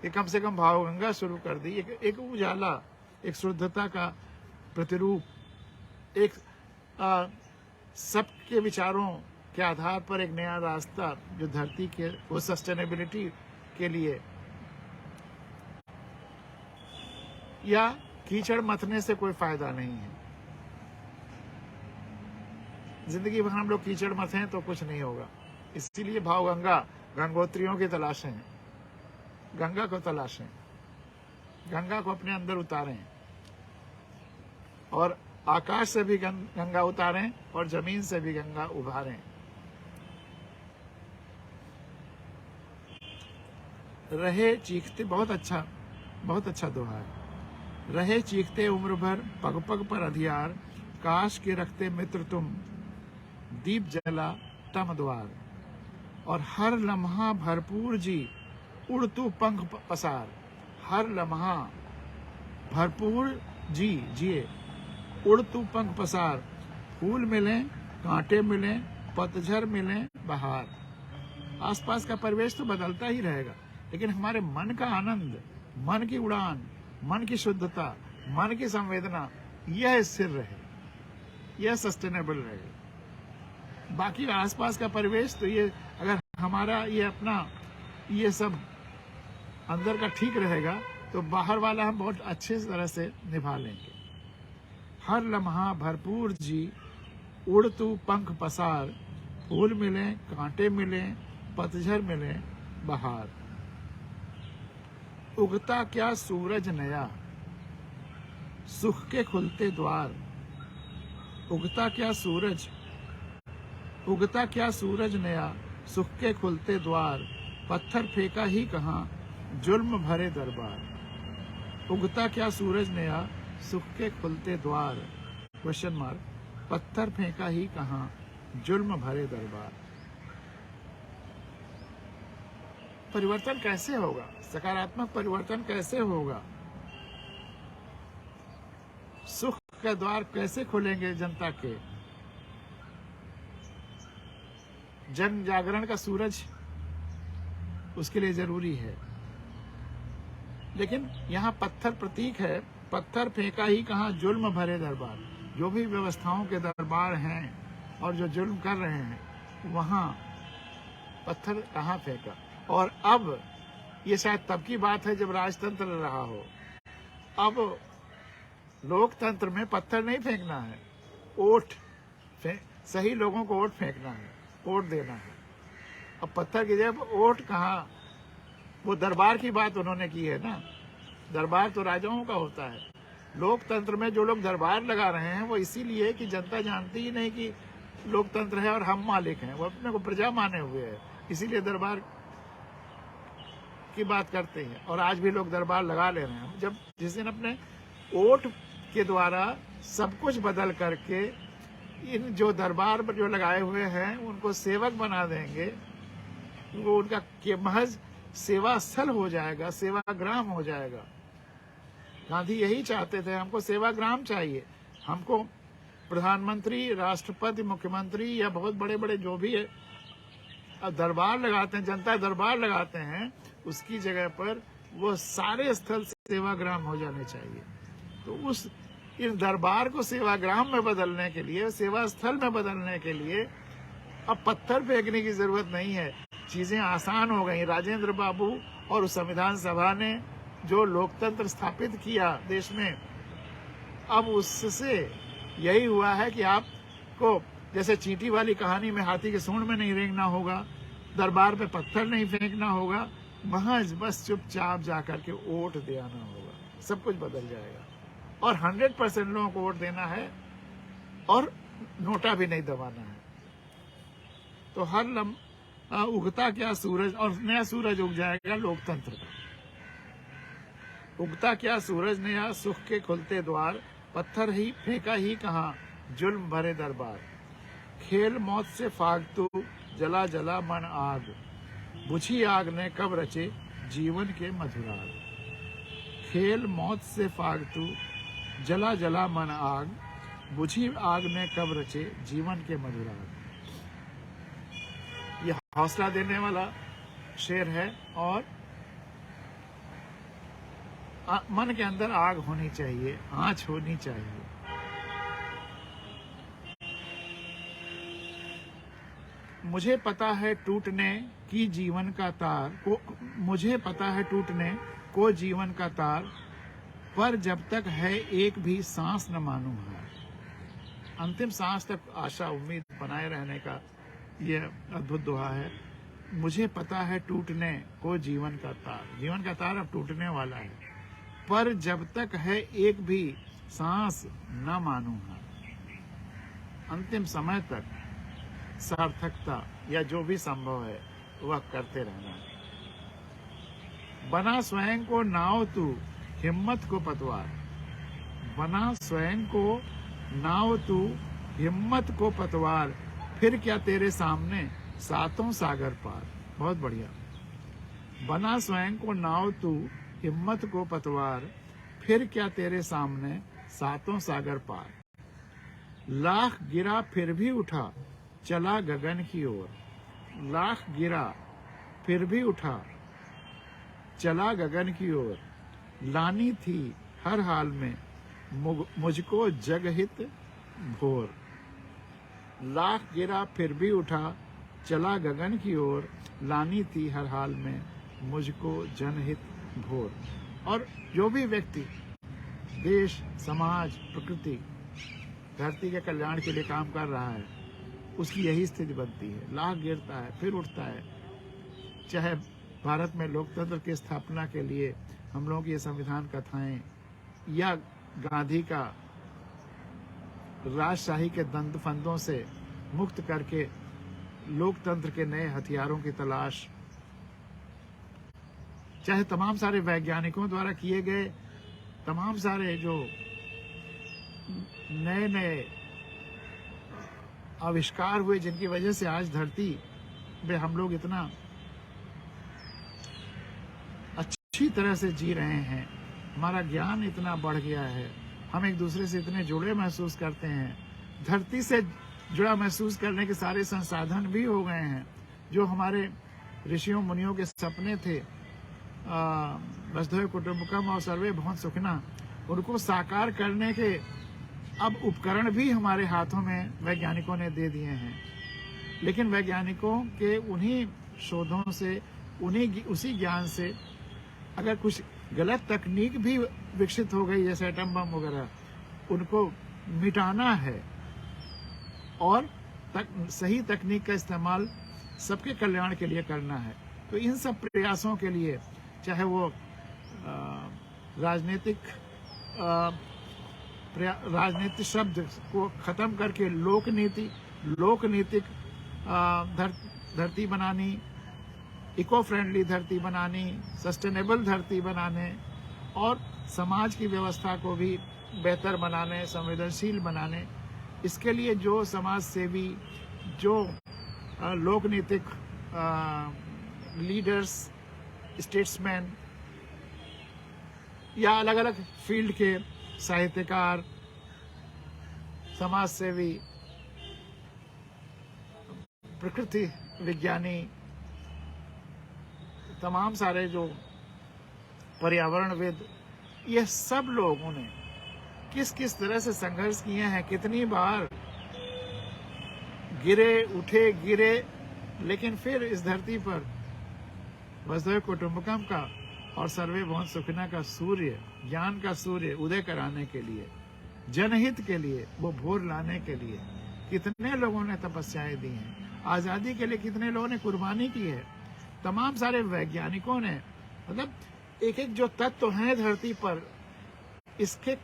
Speaker 1: कि कम से कम भावगंगा शुरू कर दी, एक उजाला, एक शुद्धता का प्रतिरूप, एक सबके विचारों के आधार पर एक नया रास्ता जो धरती के वो सस्टेनेबिलिटी के लिए, या कीचड़ मथने से कोई फायदा नहीं है। जिंदगी भर हम लोग कीचड़ मथें तो कुछ नहीं होगा। इसीलिए भावगंगा, गंगोत्रियों की तलाशें हैं, गंगा को तलाशें, गंगा को अपने अंदर उतारें और आकाश से भी गंगा उतारें और जमीन से भी गंगा उभारें। रहे चीखते, बहुत अच्छा दोहा है। रहे चीखते उम्र भर, पग पग पर अंधियार, काश के रखते मित्र तुम, दीप जला तम द्वार। और हर लम्हा भरपूर जी, उड़ तू पंख पसार। हर लम्हा भरपूर जी जिए, उड़ तू पंख पसार। फूल मिलें, कांटे मिलें, पतझड़ मिलें, बहार। आसपास का परिवेश तो बदलता ही रहेगा, लेकिन हमारे मन का आनंद, मन की उड़ान, मन की शुद्धता, मन की संवेदना, यह स्थिर रहे, यह सस्टेनेबल रहे। बाकी आसपास का परिवेश तो ये, अगर हमारा ये अपना ये सब अंदर का ठीक रहेगा तो बाहर वाला हम बहुत अच्छे तरह से निभा लेंगे। हर लम्हा भरपूर जी, उड़ तू पंख पसार। फूल मिलें, कांटे मिलें, पतझड़ मिलें, बहार। उगता क्या सूरज नया, सुख के खुलते द्वार। उगता क्या सूरज नया, सुख के खुलते द्वार। पत्थर फेंका ही कहाँ, जुल्म भरे दरबार। उगता क्या सूरज नया, सुख के खुलते द्वार, क्वेश्चन मार्क। पत्थर फेंका ही कहाँ, जुल्म भरे दरबार। परिवर्तन कैसे होगा? सकारात्मक परिवर्तन कैसे होगा? सुख के द्वार कैसे खुलेंगे जनता के? जन जागरण का सूरज उसके लिए जरूरी है। लेकिन यहाँ पत्थर प्रतीक है, पत्थर फेंका ही कहाँ जुल्म भरे दरबार। जो भी व्यवस्थाओं के दरबार हैं और जो जुल्म कर रहे हैं वहाँ पत्थर कहाँ फेंका। और अब ये शायद तब की बात है जब राजतंत्र रहा हो। अब लोकतंत्र में पत्थर नहीं फेंकना है, वोट सही लोगों को वोट फेंकना है, वोट देना है। अब पत्थर की जगह वोट कहाँ, वो दरबार की बात उन्होंने की है ना। दरबार तो राजाओं का होता है। लोकतंत्र में जो लोग दरबार लगा रहे हैं वो इसीलिए कि जनता जानती ही नहीं कि लोकतंत्र है और हम मालिक हैं, वो अपने को प्रजा माने हुए है, इसीलिए दरबार की बात करते हैं। और आज भी लोग दरबार लगा ले रहे हैं। जब जिस दिन अपने वोट के द्वारा सब कुछ बदल करके इन जो दरबार पर जो लगाए हुए हैं उनको सेवक बना देंगे, वो उनका के महज सेवा स्थल हो जाएगा, सेवाग्राम हो जाएगा। गांधी यही चाहते थे, हमको सेवाग्राम चाहिए। हमको प्रधानमंत्री, राष्ट्रपति, मुख्यमंत्री या बहुत बड़े बड़े जो भी है अब दरबार लगाते हैं, जनता दरबार लगाते हैं, उसकी जगह पर वो सारे स्थल सेवाग्राम हो जाने चाहिए। तो उस इन दरबार को सेवाग्राम में बदलने के लिए, सेवा स्थल में बदलने के लिए अब पत्थर फेंकने की जरूरत नहीं है। चीजें आसान हो गई। राजेंद्र बाबू और संविधान सभा ने जो लोकतंत्र स्थापित किया देश में, अब उससे यही हुआ है कि आपको जैसे चींटी वाली कहानी में हाथी के सूंड में नहीं रेंगना होगा, दरबार पे पत्थर नहीं फेंकना होगा, महज बस चुपचाप जाकर के वोट दे आना होगा, सब कुछ बदल जाएगा। और 100% लोगों को वोट देना है और नोटा भी नहीं दबाना है। तो हर उगता क्या सूरज, और नया सूरज उग जाएगा लोकतंत्र का। उगता क्या सूरज नया, सुख के खुलते द्वार, पत्थर ही फेंका ही कहाँ जुल्म भरे दरबार। खेल मौत से फागतू, जला जला मन आग, बुझी आग ने कब रचे जीवन के मधुराग। खेल मौत से फागतू, जला जला मन आग, बुझी आग ने कब रचे जीवन के मधुराग। यह हौसला देने वाला शेर है। और मन के अंदर आग होनी चाहिए, आंच होनी चाहिए। मुझे पता है टूटने की जीवन का तार को, मुझे पता है टूटने को जीवन का तार, पर जब तक है एक भी सांस न मानूं हार। अंतिम सांस तक आशा उम्मीद बनाए रहने का ये अद्भुत दोहा है। मुझे पता है टूटने को जीवन का तार, जीवन का तार अब टूटने वाला है, पर जब तक है एक भी सांस न मानूं हार। अंतिम समय तक सार्थकता या जो भी संभव है वह करते रहना है। बना स्वयं को नाव तू, हिम्मत को पतवार। बना स्वयं को नाव तू, हिम्मत को पतवार, फिर क्या तेरे सामने सातों सागर पार। बहुत बढ़िया। बना स्वयं को नाव तू, हिम्मत को पतवार, फिर क्या तेरे सामने सातों सागर पार। लाख गिरा फिर भी उठा, चला गगन की ओर। लाख गिरा फिर भी उठा, चला गगन की ओर। लानी थी हर हाल में मुझको जगहित भोर। लाख गिरा फिर भी उठा, चला गगन की ओर। लानी थी हर हाल में मुझको जनहित भोर। और जो भी व्यक्ति देश, समाज, प्रकृति, धरती के कल्याण के लिए काम कर रहा है उसकी यही स्थिति बनती है। लाख गिरता है फिर उठता है। चाहे भारत में लोकतंत्र की स्थापना के लिए हम लोगों की ये संविधान कथाएं, या गांधी का राजशाही के दंड फंदों से मुक्त करके लोकतंत्र के नए हथियारों की तलाश, चाहे तमाम सारे वैज्ञानिकों द्वारा किए गए तमाम सारे जो नए नए आविष्कार हुए जिनकी वजह से आज धरती पे हम लोग इतना अच्छी तरह से जी रहे हैं, हमारा ज्ञान इतना बढ़ गया है, हम एक दूसरे से इतने जुड़े महसूस करते हैं। धरती से जुड़ा महसूस करने के सारे संसाधन भी हो गए हैं। जो हमारे ऋषियों मुनियों के सपने थे, वसुधैव कुटुंबकम और सर्वे भवन्तु सुखिनः, उनको साकार करने के अब उपकरण भी हमारे हाथों में वैज्ञानिकों ने दे दिए हैं। लेकिन वैज्ञानिकों के उन्हीं शोधों से, उसी ज्ञान से अगर कुछ गलत तकनीक भी विकसित हो गई, जैसे एटम बम वगैरह, उनको मिटाना है और सही तकनीक का इस्तेमाल सबके कल्याण के लिए करना है। तो इन सब प्रयासों के लिए, चाहे वो राजनीतिक शब्द को खत्म करके लोकनीतिक धरती बनानी, इको फ्रेंडली धरती बनानी, सस्टेनेबल धरती बनाने और समाज की व्यवस्था को भी बेहतर बनाने, संवेदनशील बनाने, इसके लिए जो समाज सेवी, जो लोकनीतिक लीडर्स, स्टेट्समैन या अलग अलग फील्ड के साहित्यकार, समाज सेवी, प्रकृति विज्ञानी, तमाम सारे जो पर्यावरणविद, ये सब लोगों ने किस किस तरह से संघर्ष किए हैं, कितनी बार गिरे, उठे, गिरे, लेकिन फिर इस धरती पर वसुधैव कुटुंबकम का और सर्वे भवन्तु सुखिनः का सूर्य, ज्ञान का सूर्य उदय कराने के लिए, जनहित के लिए, वो भोर लाने के लिए कितने लोगों ने तपस्याएं दी हैं। आजादी के लिए कितने लोगों ने कुर्बानी की है। तमाम सारे वैज्ञानिकों ने, मतलब एक एक जो तत्व हैं धरती पर, इसके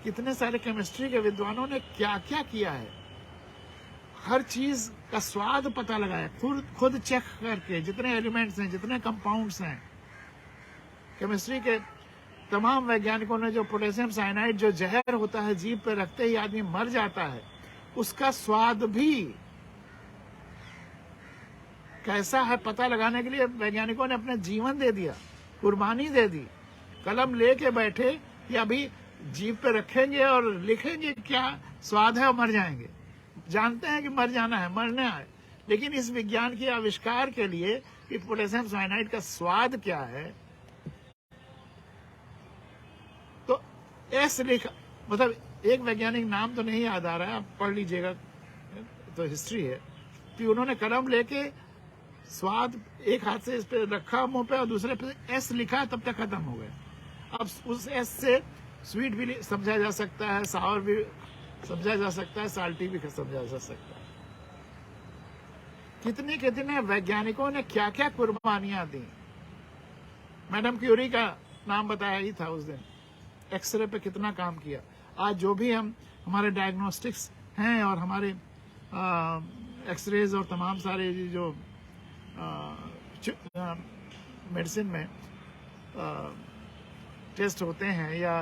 Speaker 1: कितने सारे केमिस्ट्री के विद्वानों ने क्या क्या किया है। हर चीज का स्वाद पता लगाया, खुद चेक करके, जितने एलिमेंट्स हैं, जितने कंपाउंड्स हैं। केमिस्ट्री के तमाम वैज्ञानिकों ने जो पोटेशियम साइनाइड, जो जहर होता है, जीभ पे रखते ही आदमी मर जाता है, उसका स्वाद भी कैसा है पता लगाने के लिए वैज्ञानिकों ने अपना जीवन दे दिया, कुर्बानी दे दी। कलम लेके बैठे कि अभी जीभ पे रखेंगे और लिखेंगे क्या स्वाद है और मर जाएंगे। जानते हैं कि मर जाना है, मरना है, लेकिन इस विज्ञान के आविष्कार के लिए कि पोटेशियम साइनाइड का स्वाद क्या है, तो एस लिखा, मतलब एक वैज्ञानिक नाम तो नहीं याद आ रहा है, आप पढ़ लीजिएगा, तो हिस्ट्री है कि उन्होंने कलम लेके स्वाद एक हाथ से इस पे रखा मुंह पे और दूसरे पे एस लिखा, तब तक खत्म हो गए। अब उस एस से स्वीट भी समझा जा सकता है, सावर भी समझा जा सकता है, साल्टी भी समझा जा सकता है। कितने कितने वैज्ञानिकों ने क्या क्या कुर्बानियां दी। मैडम क्यूरी का नाम बताया ही था उस दिन, एक्सरे पे कितना काम किया। आज जो भी हमारे डायग्नोस्टिक्स हैं और हमारे एक्सरेज और तमाम सारे जो मेडिसिन में टेस्ट होते हैं या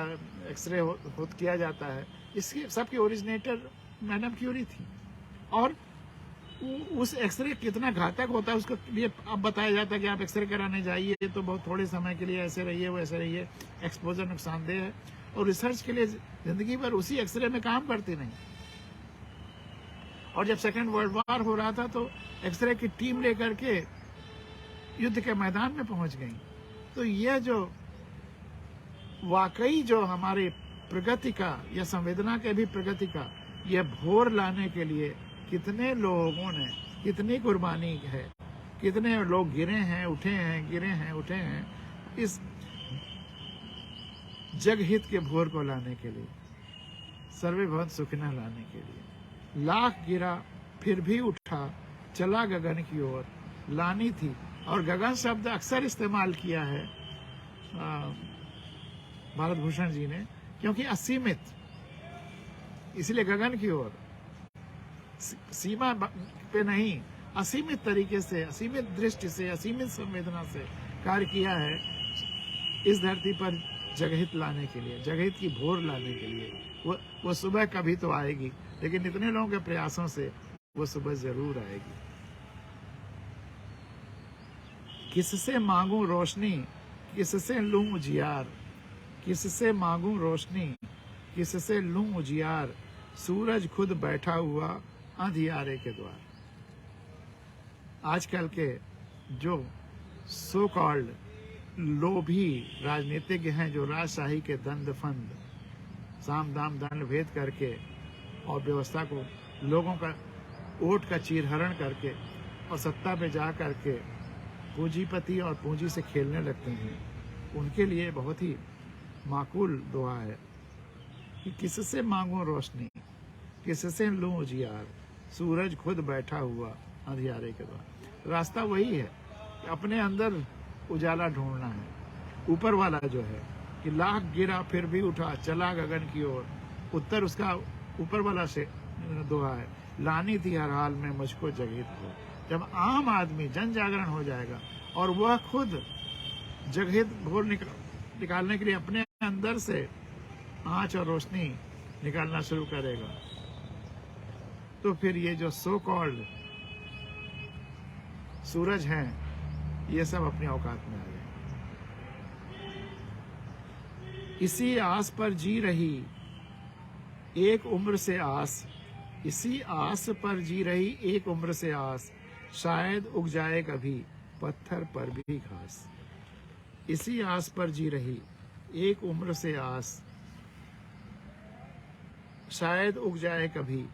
Speaker 1: एक्सरे किया जाता है, इसके सबके ओरिजिनेटर मैडम क्यूरी थी। और उस एक्सरे कितना घातक होता है उसको लिए अब बताया जाता है कि आप एक्सरे कराने जाइए तो बहुत थोड़े समय के लिए ऐसे रहिए, वैसे रहिए, एक्सपोजर नुकसानदेह है। और रिसर्च के लिए जिंदगी भर उसी एक्सरे में काम करती नहीं। और जब सेकेंड वर्ल्ड वॉर हो रहा था तो एक्सरे की टीम लेकर के युद्ध के मैदान में पहुंच गई। तो यह जो वाकई जो हमारी प्रगति का या संवेदना के भी प्रगति का यह भोर लाने के लिए कितने लोगों ने कितनी कुर्बानी है, कितने लोग गिरे हैं, उठे हैं, गिरे हैं, उठे हैं, इस जगहित के भोर को लाने के लिए, सर्वे भवन्तु सुखिनः लाने के लिए। लाख गिरा फिर भी उठा, चला गगन की ओर, लानी थी। और गगन शब्द अक्सर इस्तेमाल किया है भारत भूषण जी ने, क्योंकि असीमित, इसलिए गगन की ओर, सीमा पे नहीं, असीमित तरीके से, असीमित दृष्टि से, असीमित संवेदना से कार्य किया है इस धरती पर जगहित लाने के लिए, जगहित की भोर लाने के लिए। वो सुबह कभी तो आएगी, लेकिन इतने लोगों के प्रयासों से वो सुबह जरूर आएगी। किससे मांगू रोशनी, किससे लूं उजियार, किससे मांगू रोशनी, किससे लूं उजियार, सूरज खुद बैठा हुआ अंधियारे के द्वार। आजकल के जो सो कॉल्ड लोभी राजनीतिज्ञ हैं, जो राजशाही के दंड फंद साम दाम दंड भेद करके और व्यवस्था को, लोगों का वोट का चीरहरण करके और सत्ता पे जा करके पूंजीपति और पूंजी से खेलने लगते हैं, उनके लिए बहुत ही माकूल दुआ है कि किससे मांगूं रोशनी, किससे लूं उजियार, सूरज खुद बैठा हुआ अंधियारे के द्वार। रास्ता वही है कि अपने अंदर उजाला ढूंढना है। ऊपर वाला जो है कि लाख गिरा फिर भी उठा, चला गगन की ओर, उत्तर उसका ऊपर वाला से दुआ है। लानी थी हर हाल में मुझको जगहित हो। जब आम आदमी जन जागरण हो जाएगा और वह खुद जगहित घोर निकालने के लिए अपने अंदर से आंच और रोशनी निकालना शुरू करेगा, तो फिर ये जो सो कॉल्ड सूरज हैं, ये सब अपनी औकात में आ जाए। इसी आस पर जी रही एक उम्र से आस, इसी आस पर जी रही एक उम्र से आस, शायद उग जाए कभी पत्थर पर भी घास। इसी आस पर जी रही एक उम्र से आस, शायद उग जाए कभी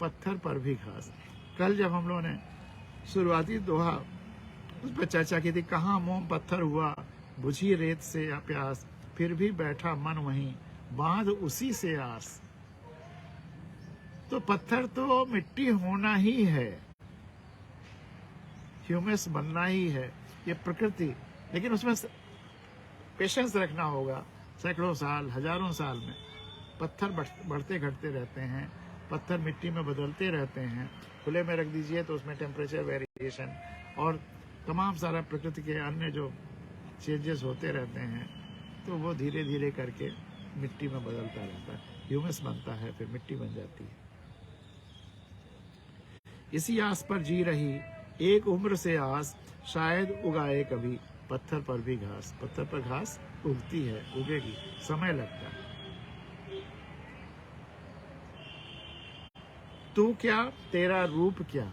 Speaker 1: पत्थर पर भी घास। कल जब हम लोगों ने शुरुआती दोहा उस पर चर्चा की थी, कहाँ मोम पत्थर हुआ बुझी रेत से प्यास, फिर भी बैठा मन वहीं बांध उसी से आस। तो पत्थर तो मिट्टी होना ही है, ह्यूमस बनना ही है, ये प्रकृति। लेकिन उसमें पेशेंस रखना होगा। सैकड़ों साल, हजारों साल में पत्थर बढ़ते घटते रहते हैं, पत्थर मिट्टी में बदलते रहते हैं। खुले में रख दीजिए तो उसमें टेम्परेचर वेरिएशन और तमाम सारा प्रकृति के अन्य जो चेंजेस होते रहते हैं, तो वो धीरे धीरे करके मिट्टी में बदलता रहता है, ह्यूमस बनता है, फिर मिट्टी बन जाती है। इसी आस पर जी रही एक उम्र से आस, शायद उगाए कभी पत्थर पर भी घास। पत्थर पर घास उगती है, उगेगी, समय लगता है। तू क्या तेरा रूप क्या,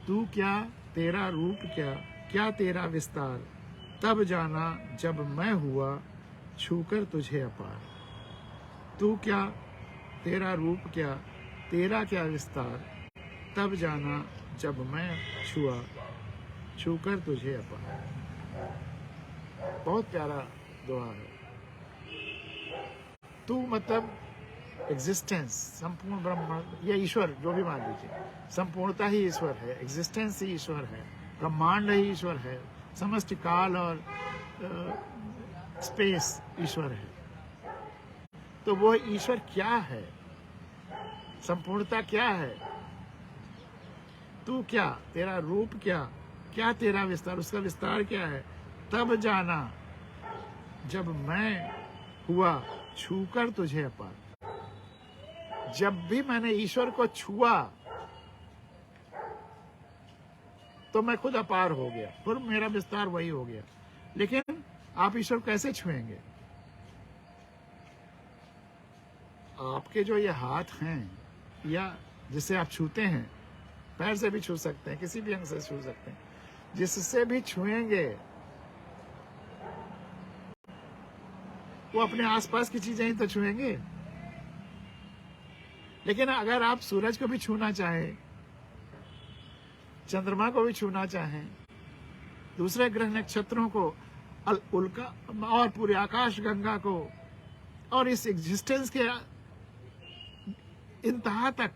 Speaker 1: तू क्या तेरा रूप क्या, क्या तेरा विस्तार, तब जाना जब मैं हुआ छूकर तुझे अपार। तू क्या तेरा रूप क्या, तेरा क्या विस्तार, तब जाना जब मैं छुआ छूकर तुझे अपार। बहुत प्यारा दुआ है। तू मतलब एग्जिस्टेंस, संपूर्ण ब्रह्म या ईश्वर, जो भी मान लीजिए, संपूर्णता ही ईश्वर है, एग्जिस्टेंस ही ईश्वर है, ब्रह्मांड ही ईश्वर है, समस्त काल और स्पेस ईश्वर है। तो वो ईश्वर क्या है, संपूर्णता क्या है, तू क्या तेरा रूप क्या, क्या तेरा विस्तार, उसका विस्तार क्या है, तब जाना जब मैं हुआ छूकर तुझे अपार। जब भी मैंने ईश्वर को छुआ तो मैं खुद अपार हो गया, फिर मेरा विस्तार वही हो गया। लेकिन आप ईश्वर कैसे छुएंगे? आपके जो ये हाथ हैं या जिसे आप छूते हैं, पैर से भी छू सकते हैं, किसी भी अंग से छू सकते हैं, जिससे भी छुएंगे वो अपने आसपास की चीजें ही तो छुएंगे। लेकिन अगर आप सूरज को भी छूना चाहें, चंद्रमा को भी छूना चाहें, दूसरे ग्रह नक्षत्रों को, उल्का और पूरे आकाश गंगा को, और इस एग्जिस्टेंस के इंतहा तक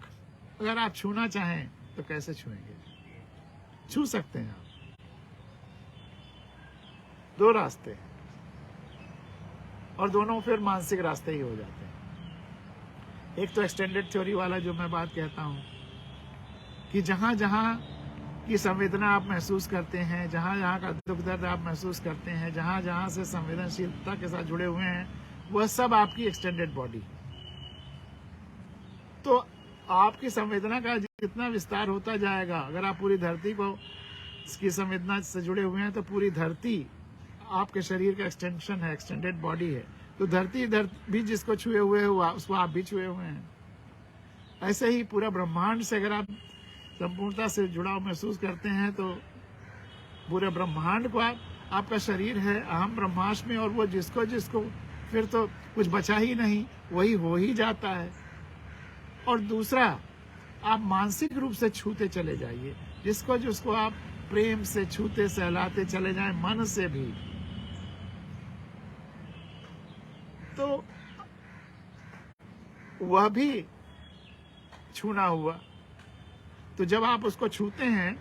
Speaker 1: अगर आप छूना चाहें तो कैसे छुएंगे? छू सकते हैं आप। दो रास्ते हैं और दोनों फिर मानसिक रास्ते ही हो जाते हैं। एक तो एक्सटेंडेड थ्योरी वाला जो मैं बात कहता हूं कि जहां जहां की संवेदना आप महसूस करते हैं, जहां जहां का दुख दर्द आप महसूस करते हैं, जहां जहां से संवेदनशीलता के साथ जुड़े हुए हैं, वह सब आपकी एक्सटेंडेड बॉडी। तो आपकी संवेदना का जितना विस्तार होता जाएगा, अगर आप पूरी धरती को इसकी संवेदना से जुड़े हुए हैं तो पूरी धरती आपके शरीर का एक्सटेंशन है, एक्सटेंडेड बॉडी है। तो धरती भी जिसको छुए हुए हुआ उसको आप भी छुए हुए हैं। ऐसे ही पूरा ब्रह्मांड से अगर आप संपूर्णता से जुड़ाव महसूस करते हैं तो पूरे ब्रह्मांड को आपका शरीर है अहम ब्रह्मास्मि, और वो जिसको जिसको फिर तो कुछ बचा ही नहीं, वही हो ही जाता है। और दूसरा, आप मानसिक रूप से छूते चले जाइए, जिसको जिसको आप प्रेम से छूते सहलाते चले जाएं, मन से भी, तो वह भी छूना हुआ। तो जब आप उसको छूते हैं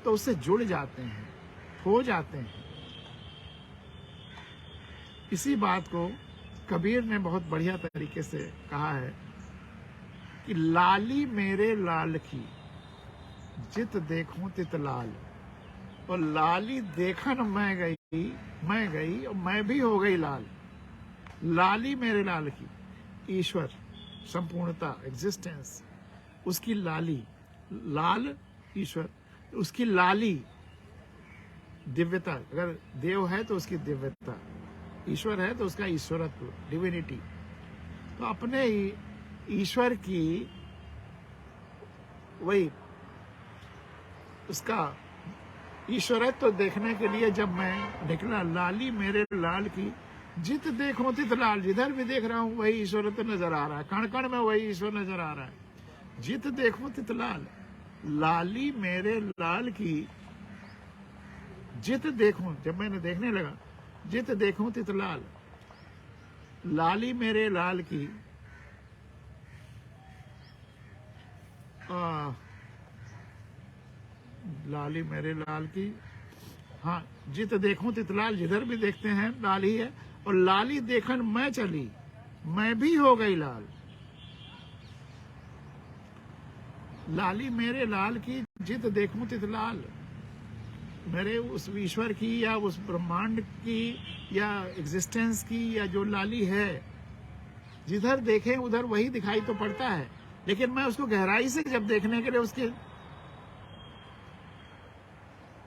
Speaker 1: तो उससे जुड़ जाते हैं, हो जाते हैं। इसी बात को कबीर ने बहुत बढ़िया तरीके से कहा है कि लाली मेरे लाल की जित देखूं तित लाल, और लाली देखन मैं गई और मैं भी हो गई लाल। लाली मेरे लाल की, ईश्वर संपूर्णता एग्जिस्टेंस, उसकी लाली, लाल ईश्वर, उसकी लाली दिव्यता, अगर देव है तो उसकी दिव्यता, ईश्वर है तो उसका ईश्वरत्व डिविनिटी। तो अपने ईश्वर की वही उसका ईश्वरत्व देखने के लिए जब मैं निकला, लाली मेरे लाल की जित देखो तित लाल, जिधर भी देख रहा हूं वही ईश्वरत्व नजर आ रहा है, कण कण में वही ईश्वर नजर आ रहा है। जित देखो तित लाल, लाली मेरे लाल की जित देखूं, जब मैंने देखने लगा, जित देखूं तित लाल, लाली मेरे लाल की लाली मेरे लाल की, हाँ, जित देखूं तित लाल, जिधर भी देखते हैं लाल ही है। और लाली देखन मैं चली, मैं भी हो गई लाल। लाली मेरे लाल की जित देखूं तित लाल, मेरे उस ईश्वर की या उस ब्रह्मांड की या एग्जिस्टेंस की या जो लाली है, जिधर देखें उधर वही दिखाई तो पड़ता है, लेकिन मैं उसको गहराई से जब देखने के लिए, उसके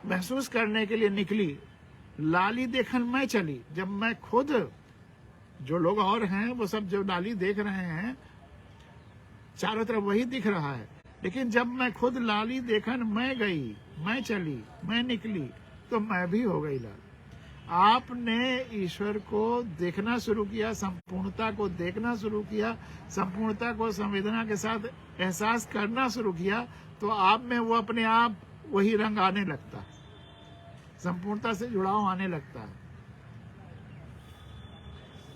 Speaker 1: महसूस करने के लिए निकली, लाली देखन मैं चली। जब मैं खुद, जो लोग और हैं वो सब जो लाली देख रहे हैं, चारों तरफ वही दिख रहा है, लेकिन जब मैं खुद लाली देखन मैं गई, मैं चली, मैं निकली, तो मैं भी हो गई लाल। आपने ईश्वर को देखना शुरू किया, संपूर्णता को देखना शुरू किया, संपूर्णता को संवेदना के साथ एहसास करना शुरू किया, तो आप में वो अपने आप वही रंग आने लगता है, संपूर्णता से जुड़ाव आने लगता है।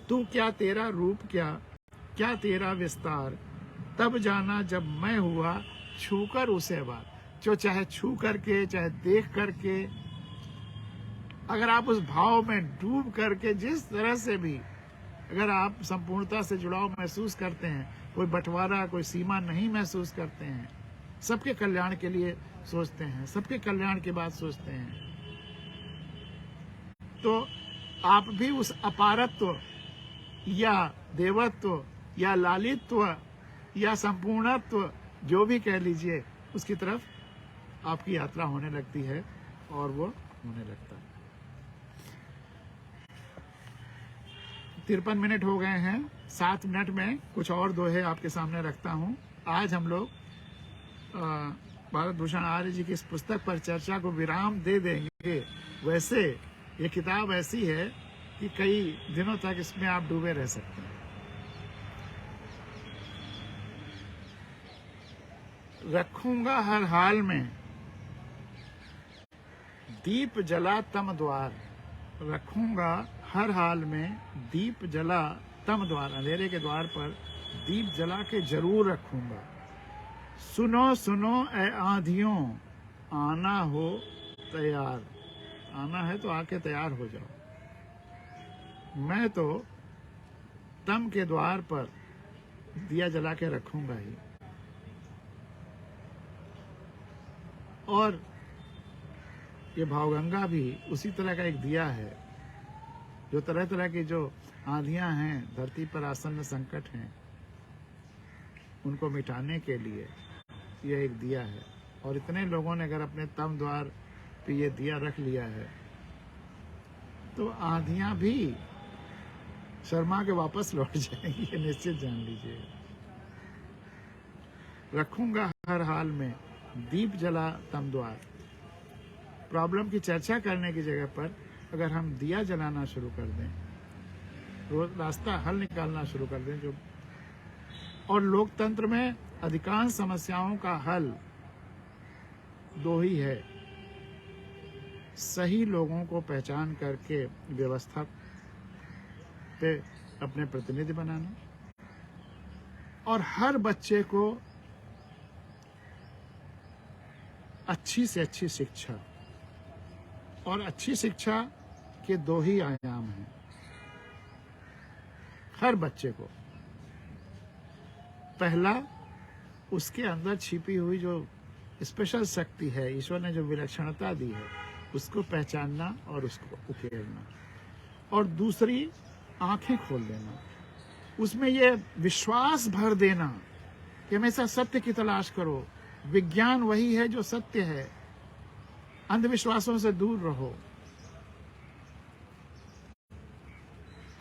Speaker 1: तू क्या तेरा रूप क्या तेरा विस्तार, तब जाना जब मैं हुआ छूकर उसे बार। जो चाहे छू करके, चाहे देख करके, अगर आप उस भाव में डूब करके, जिस तरह से भी अगर आप संपूर्णता से जुड़ाव महसूस करते हैं, कोई बंटवारा, कोई सीमा नहीं महसूस करते हैं, सबके कल्याण के लिए सोचते हैं, सबके कल्याण की बात सोचते हैं, तो आप भी उस अपारत्व या देवत्व या लालित्व या संपूर्णत्व, जो भी कह लीजिए, उसकी तरफ आपकी यात्रा होने लगती है और वो होने लगता है। 53 मिनट हो गए हैं। 7 मिनट में कुछ और दोहे आपके सामने रखता हूं। आज हम लोग भारत भूषण आर्य जी की इस पुस्तक पर चर्चा को विराम दे देंगे। वैसे ये किताब ऐसी है कि कई दिनों तक इसमें आप डूबे रह सकते हैं। रखूंगा हर हाल में दीप जला तम द्वार, रखूंगा हर हाल में दीप जला तम द्वार, अंधेरे के द्वार पर दीप जला के जरूर रखूंगा। सुनो सुनो ए आंधियों, आना हो तैयार, आना है तो आके तैयार हो जाओ। मैं तो तम के द्वार पर दिया जला के रखूंगा ही। और ये भावगंगा भी उसी तरह का एक दिया है, जो तरह तरह की जो आंधियां हैं, धरती पर आसन्न संकट हैं, उनको मिटाने के लिए यह एक दिया है। और इतने लोगों ने अगर अपने तम द्वार पे ये दिया रख लिया है, तो आंधियां भी शर्मा के वापस लौट जाएंगी, ये निश्चित जान लीजिए। रखूंगा हर हाल में दीप जला तम द्वार। प्रॉब्लम की चर्चा करने की जगह पर अगर हम दिया जलाना शुरू कर दें, रोज रास्ता हल निकालना शुरू कर दें जो, और लोकतंत्र में अधिकांश समस्याओं का हल दो ही है, सही लोगों को पहचान करके व्यवस्था पे अपने प्रतिनिधि बनाना और हर बच्चे को अच्छी से अच्छी शिक्षा। और अच्छी शिक्षा के दो ही आयाम हैं हर बच्चे को। पहला, उसके अंदर छिपी हुई जो स्पेशल शक्ति है, ईश्वर ने जो विलक्षणता दी है, उसको पहचानना और उसको उकेरना। और दूसरी, आंखें खोल देना, उसमें ये विश्वास भर देना कि हमेशा सत्य की तलाश करो, विज्ञान वही है जो सत्य है, अंधविश्वासों से दूर रहो।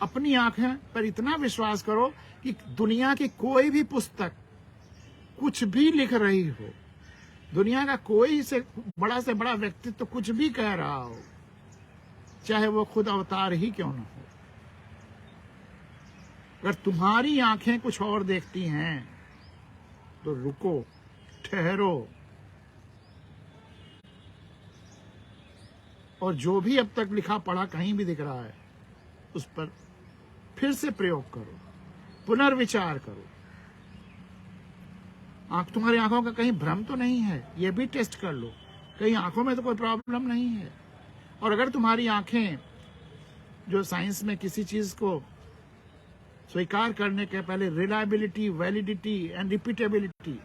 Speaker 1: अपनी आंखें पर इतना विश्वास करो कि दुनिया की कोई भी पुस्तक कुछ भी लिख रही हो, दुनिया का कोई से बड़ा व्यक्तित्व तो कुछ भी कह रहा हो, चाहे वो खुद अवतार ही क्यों न हो, अगर तुम्हारी आंखें कुछ और देखती हैं तो रुको, ठहरो, और जो भी अब तक लिखा पढ़ा कहीं भी दिख रहा है उस पर फिर से प्रयोग करो, पुनर्विचार करो। तुम्हारी आंखों का कहीं भ्रम तो नहीं है, यह भी टेस्ट कर लो, कहीं आंखों में तो कोई प्रॉब्लम नहीं है। और अगर तुम्हारी आंखें जो साइंस में किसी चीज को स्वीकार करने के पहले रिलायबिलिटी, वैलिडिटी एंड रिपीटेबिलिटी,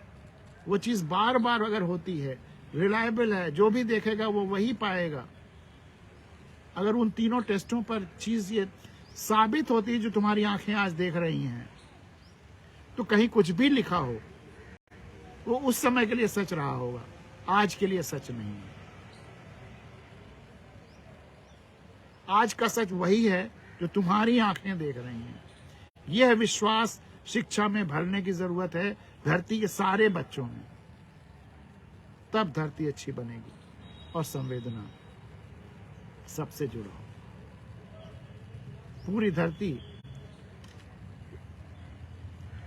Speaker 1: वो चीज बार बार अगर होती है, रिलायबल है, जो भी देखेगा वो वही पाएगा, अगर उन तीनों टेस्टों पर चीज ये साबित होती है जो तुम्हारी आंखें आज देख रही हैं, तो कहीं कुछ भी लिखा हो वो उस समय के लिए सच रहा होगा, आज के लिए सच नहीं है। आज का सच वही है जो तुम्हारी आंखें देख रही हैं। यह विश्वास शिक्षा में भरने की जरूरत है धरती के सारे बच्चों में, तब धरती अच्छी बनेगी और संवेदना सबसे जुड़ो। पूरी धरती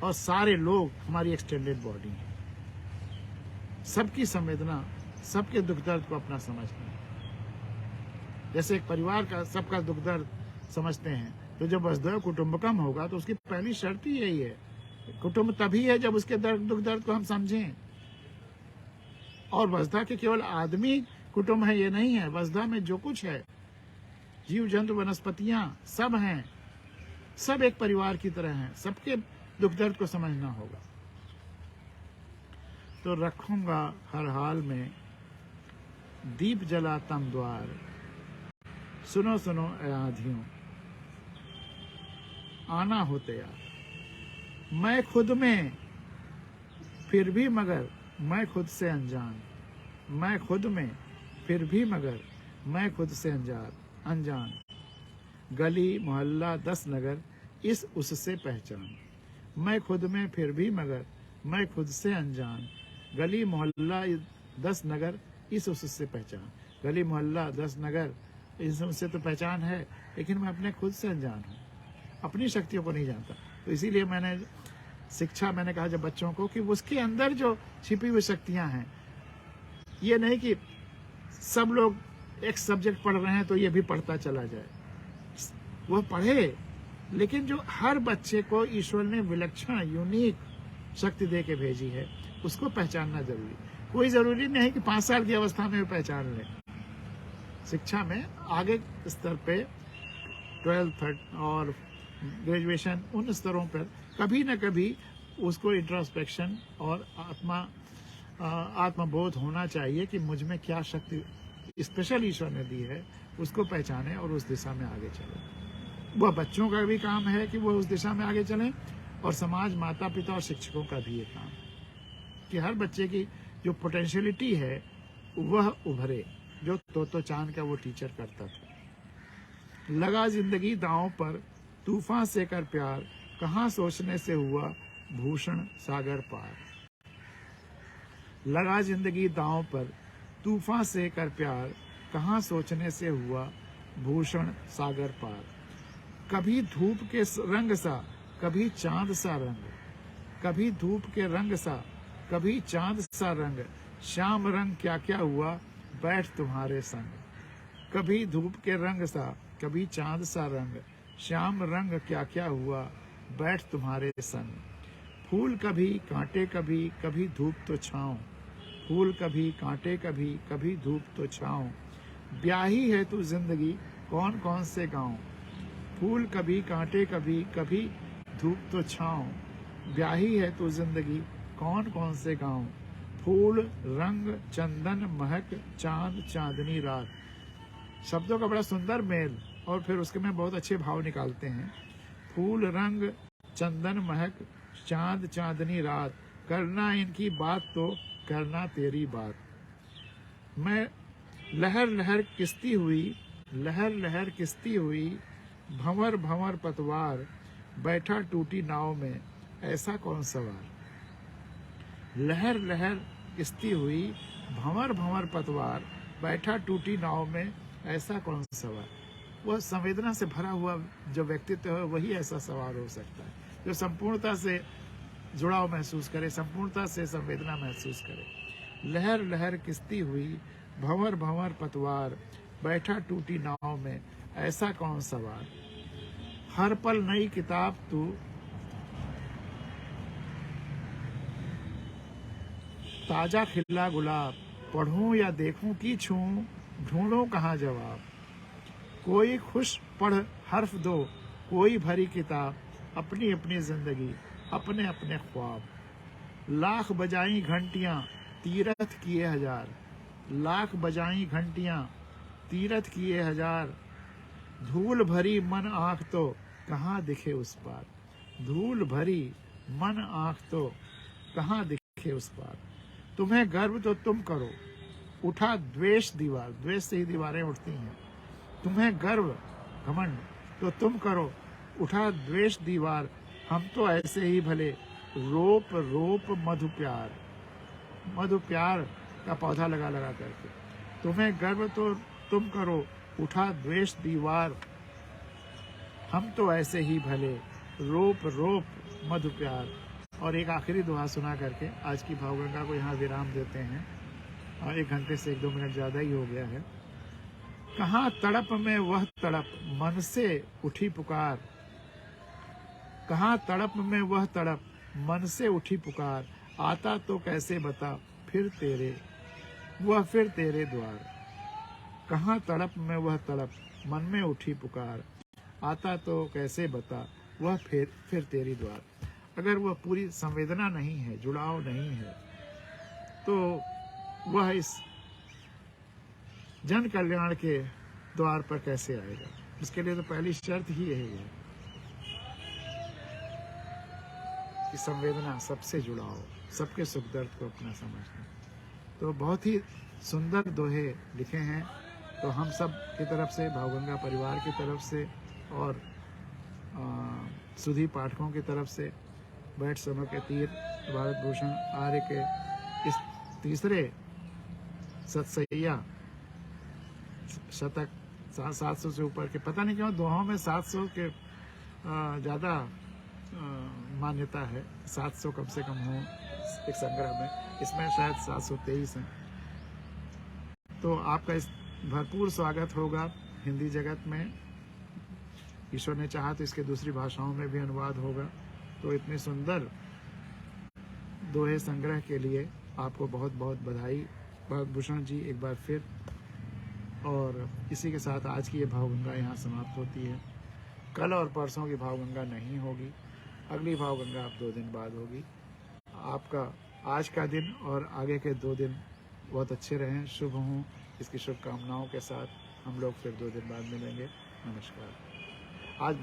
Speaker 1: और सारे लोग हमारी एक्सटेंडेड बॉडी है, सबकी संवेदना, सबके दुख दर्द को अपना समझते हैं। जैसे एक परिवार का सबका दुख दर्द समझते हैं, तो जब वसुधैव कुटुंबकम होगा तो उसकी पहली शर्त ही यही है, कुटुंब तभी है जब उसके दुख दर्द को हम समझें। और वसुधा के केवल आदमी कुटुंब है ये नहीं है, वसुधा में जो कुछ है, जीव जंतु वनस्पतियां सब हैं, सब एक परिवार की तरह हैं, सबके दुख दर्द को समझना होगा। तो रखूंगा हर हाल में दीप जला तम द्वार, सुनो सुनो ए आधियों, आना हो तैयार। मैं खुद में फिर भी मगर मैं खुद से अनजान, मैं खुद में फिर भी मगर मैं खुद से अनजान, गली मोहल्ला 10 नगर इस उससे पहचान। मैं खुद में फिर भी मगर मैं खुद से अनजान, गली मोहल्ला 10 नगर इस उससे पहचान। गली मोहल्ला 10 नगर इस उससे तो पहचान है, लेकिन मैं अपने खुद से अनजान हूँ, अपनी शक्तियों को नहीं जानता। तो इसीलिए मैंने शिक्षा, मैंने कहा जब बच्चों को कि उसके अंदर जो छिपी हुई शक्तियां हैं, ये नहीं कि सब लोग एक सब्जेक्ट पढ़ रहे हैं तो ये भी पढ़ता चला जाए, वह पढ़े, लेकिन जो हर बच्चे को ईश्वर ने विलक्षण यूनिक शक्ति दे के भेजी है उसको पहचानना जरूरी। कोई जरूरी नहीं है कि 5 साल की अवस्था में पहचान ले। शिक्षा में आगे स्तर पे 12th और ग्रेजुएशन, उन स्तरों पर कभी न कभी उसको इंट्रोस्पेक्शन और आत्मबोध होना चाहिए कि मुझ में क्या शक्ति स्पेशल ईश्वर ने दी है, उसको पहचाने और उस दिशा में आगे चले। वह बच्चों का भी काम है कि वह उस दिशा में आगे चलें, और समाज, माता पिता और शिक्षकों का भी ये काम है कि हर बच्चे की जो पोटेंशियलिटी है वह उभरे, जो तो चांद का वो टीचर करता था। लगा जिंदगी दांव पर तूफान से कर प्यार, कहाँ सोचने से हुआ भूषण सागर पार। लगा जिंदगी दांव पर, तूफान से कर प्यार, कहाँ सोचने से हुआ भूषण सागर पार। कभी धूप के रंग सा, कभी चांद सा रंग, कभी धूप के रंग सा, कभी चांद सा रंग, श्याम रंग क्या क्या हुआ बैठ तुम्हारे संग। कभी धूप के रंग सा, कभी चांद सा रंग, श्याम रंग क्या क्या हुआ बैठ तुम्हारे संग। फूल कभी कांटे कभी, कभी धूप तो छाँव, फूल कभी कांटे कभी, कभी धूप तो छाँव। ब्याही है तू जिंदगी कौन कौन से गाँव, फूल कभी कांटे कभी, कभी धूप तो छाँव। ब्याही है तू जिंदगी कौन कौन से गाँव, फूल रंग चंदन महक चांद चांदनी रात। शब्दों का बड़ा सुंदर मेल और फिर उसके में बहुत अच्छे भाव निकालते हैं। फूल रंग चंदन महक चांद चांदनी रात, करना इनकी बात तो करना तेरी बात। मैं लहर लहर किस्ती हुई, लहर लहर किस्ती हुई, भंवर भंवर पतवार, बैठा टूटी नाव में ऐसा कौन सवार। लहर लहर किस्ती हुई, भंवर भंवर पतवार, बैठा टूटी नाव में ऐसा कौन सवार। वह संवेदना से भरा हुआ जो व्यक्तित्व है वही ऐसा सवार हो सकता है, जो संपूर्णता से जुड़ाव महसूस करे, संपूर्णता से संवेदना महसूस करे। लहर लहर किस्ती हुई, भंवर भंवर पतवार, बैठा टूटी नाव में ऐसा कौन सवार। हर पल नई किताब तू, ताजा खिला गुलाब, पढ़ूं या देखूं कि छूं, ढूंढूं कहाँ जवाब। कोई खुश पढ़ हर्फ दो, कोई भरी किताब, अपनी अपनी जिंदगी अपने अपने ख्वाब। लाख बजाई घंटियां तीरथ किए हजार, लाख बजाई घंटियां तीरथ किए हजार। धूल भरी मन आंख तो कहाँ दिखे उस पार, धूल भरी मन आंख तो कहाँ दिखे उस पार। तुम्हें गर्व तो तुम करो, उठा द्वेष दीवार, द्वेष से ही दीवारें उठती हैं। तुम्हें गर्व घमंड तो तुम करो, उठा द्वेष दीवार, हम तो ऐसे ही भले। रोप रोप मधु प्यार, मधु प्यार का पौधा लगा लगा करके। तुम्हें गर्व तो तुम करो, उठा द्वेष दीवार, हम तो ऐसे ही भले। रोप रोप मधु प्यार। और एक आखिरी दुआ सुना करके आज की भावगंगा को यहाँ विराम देते हैं। और 1 घंटे से 1-2 मिनट ज़्यादा ही हो गया है। कहाँ तड़प में वह तड़प, मन से उठी पुकार। कहाँ तड़प में वह तड़प, मन से उठी पुकार। आता तो कैसे बता फिर तेरे, वह फिर तेरे द्वार। कहाँ तड़प में वह तड़प, मन में उठी पुकार। आता तो कैसे बता वह फिर तेरी द्वार। अगर वह पूरी संवेदना नहीं है, जुड़ाव नहीं है, तो वह इस जन कल्याण के द्वार पर कैसे आएगा। इसके लिए तो पहली शर्त ही यही है कि संवेदना, सबसे जुड़ाव, सबके सुख दर्द को अपना समझना। तो बहुत ही सुंदर दोहे लिखे हैं। तो हम सब की तरफ से, भावगंगा परिवार की तरफ से और सुधी पाठकों की तरफ से, बैठ सनो के तीर भारत भूषण आर्य के इस तीसरे सतसैया शतक 700 से ऊपर के, पता नहीं क्यों दोहों में 700 के ज़्यादा मान्यता है। 700 कम से कम हो एक संग्रह में, इसमें शायद 723 हैं। तो आपका इस भरपूर स्वागत होगा हिंदी जगत में। ईश्वर ने चाहा तो इसके दूसरी भाषाओं में भी अनुवाद होगा। तो इतने सुंदर दोहे संग्रह के लिए आपको बहुत बहुत बधाई भारत भूषण जी एक बार फिर। और इसी के साथ आज की ये भावगंगा यहाँ समाप्त होती है। कल और परसों की भावगंगा नहीं होगी, अगली भावगंगा अब 2 दिन बाद होगी। आपका आज का दिन और आगे के 2 दिन बहुत अच्छे रहें, शुभ हों, इसकी शुभकामनाओं के साथ हम लोग फिर 2 दिन बाद मिलेंगे। नमस्कार। आज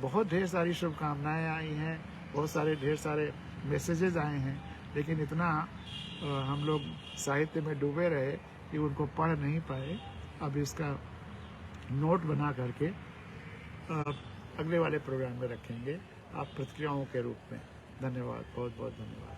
Speaker 1: बहुत ढेर सारी शुभकामनाएं आई हैं, बहुत सारे ढेर सारे मैसेजेस आए हैं, लेकिन इतना हम लोग साहित्य में डूबे रहे कि उनको पढ़ नहीं पाए। अब इसका नोट बना करके अगले वाले प्रोग्राम में रखेंगे आप प्रतिक्रियाओं के रूप में। धन्यवाद, बहुत बहुत धन्यवाद।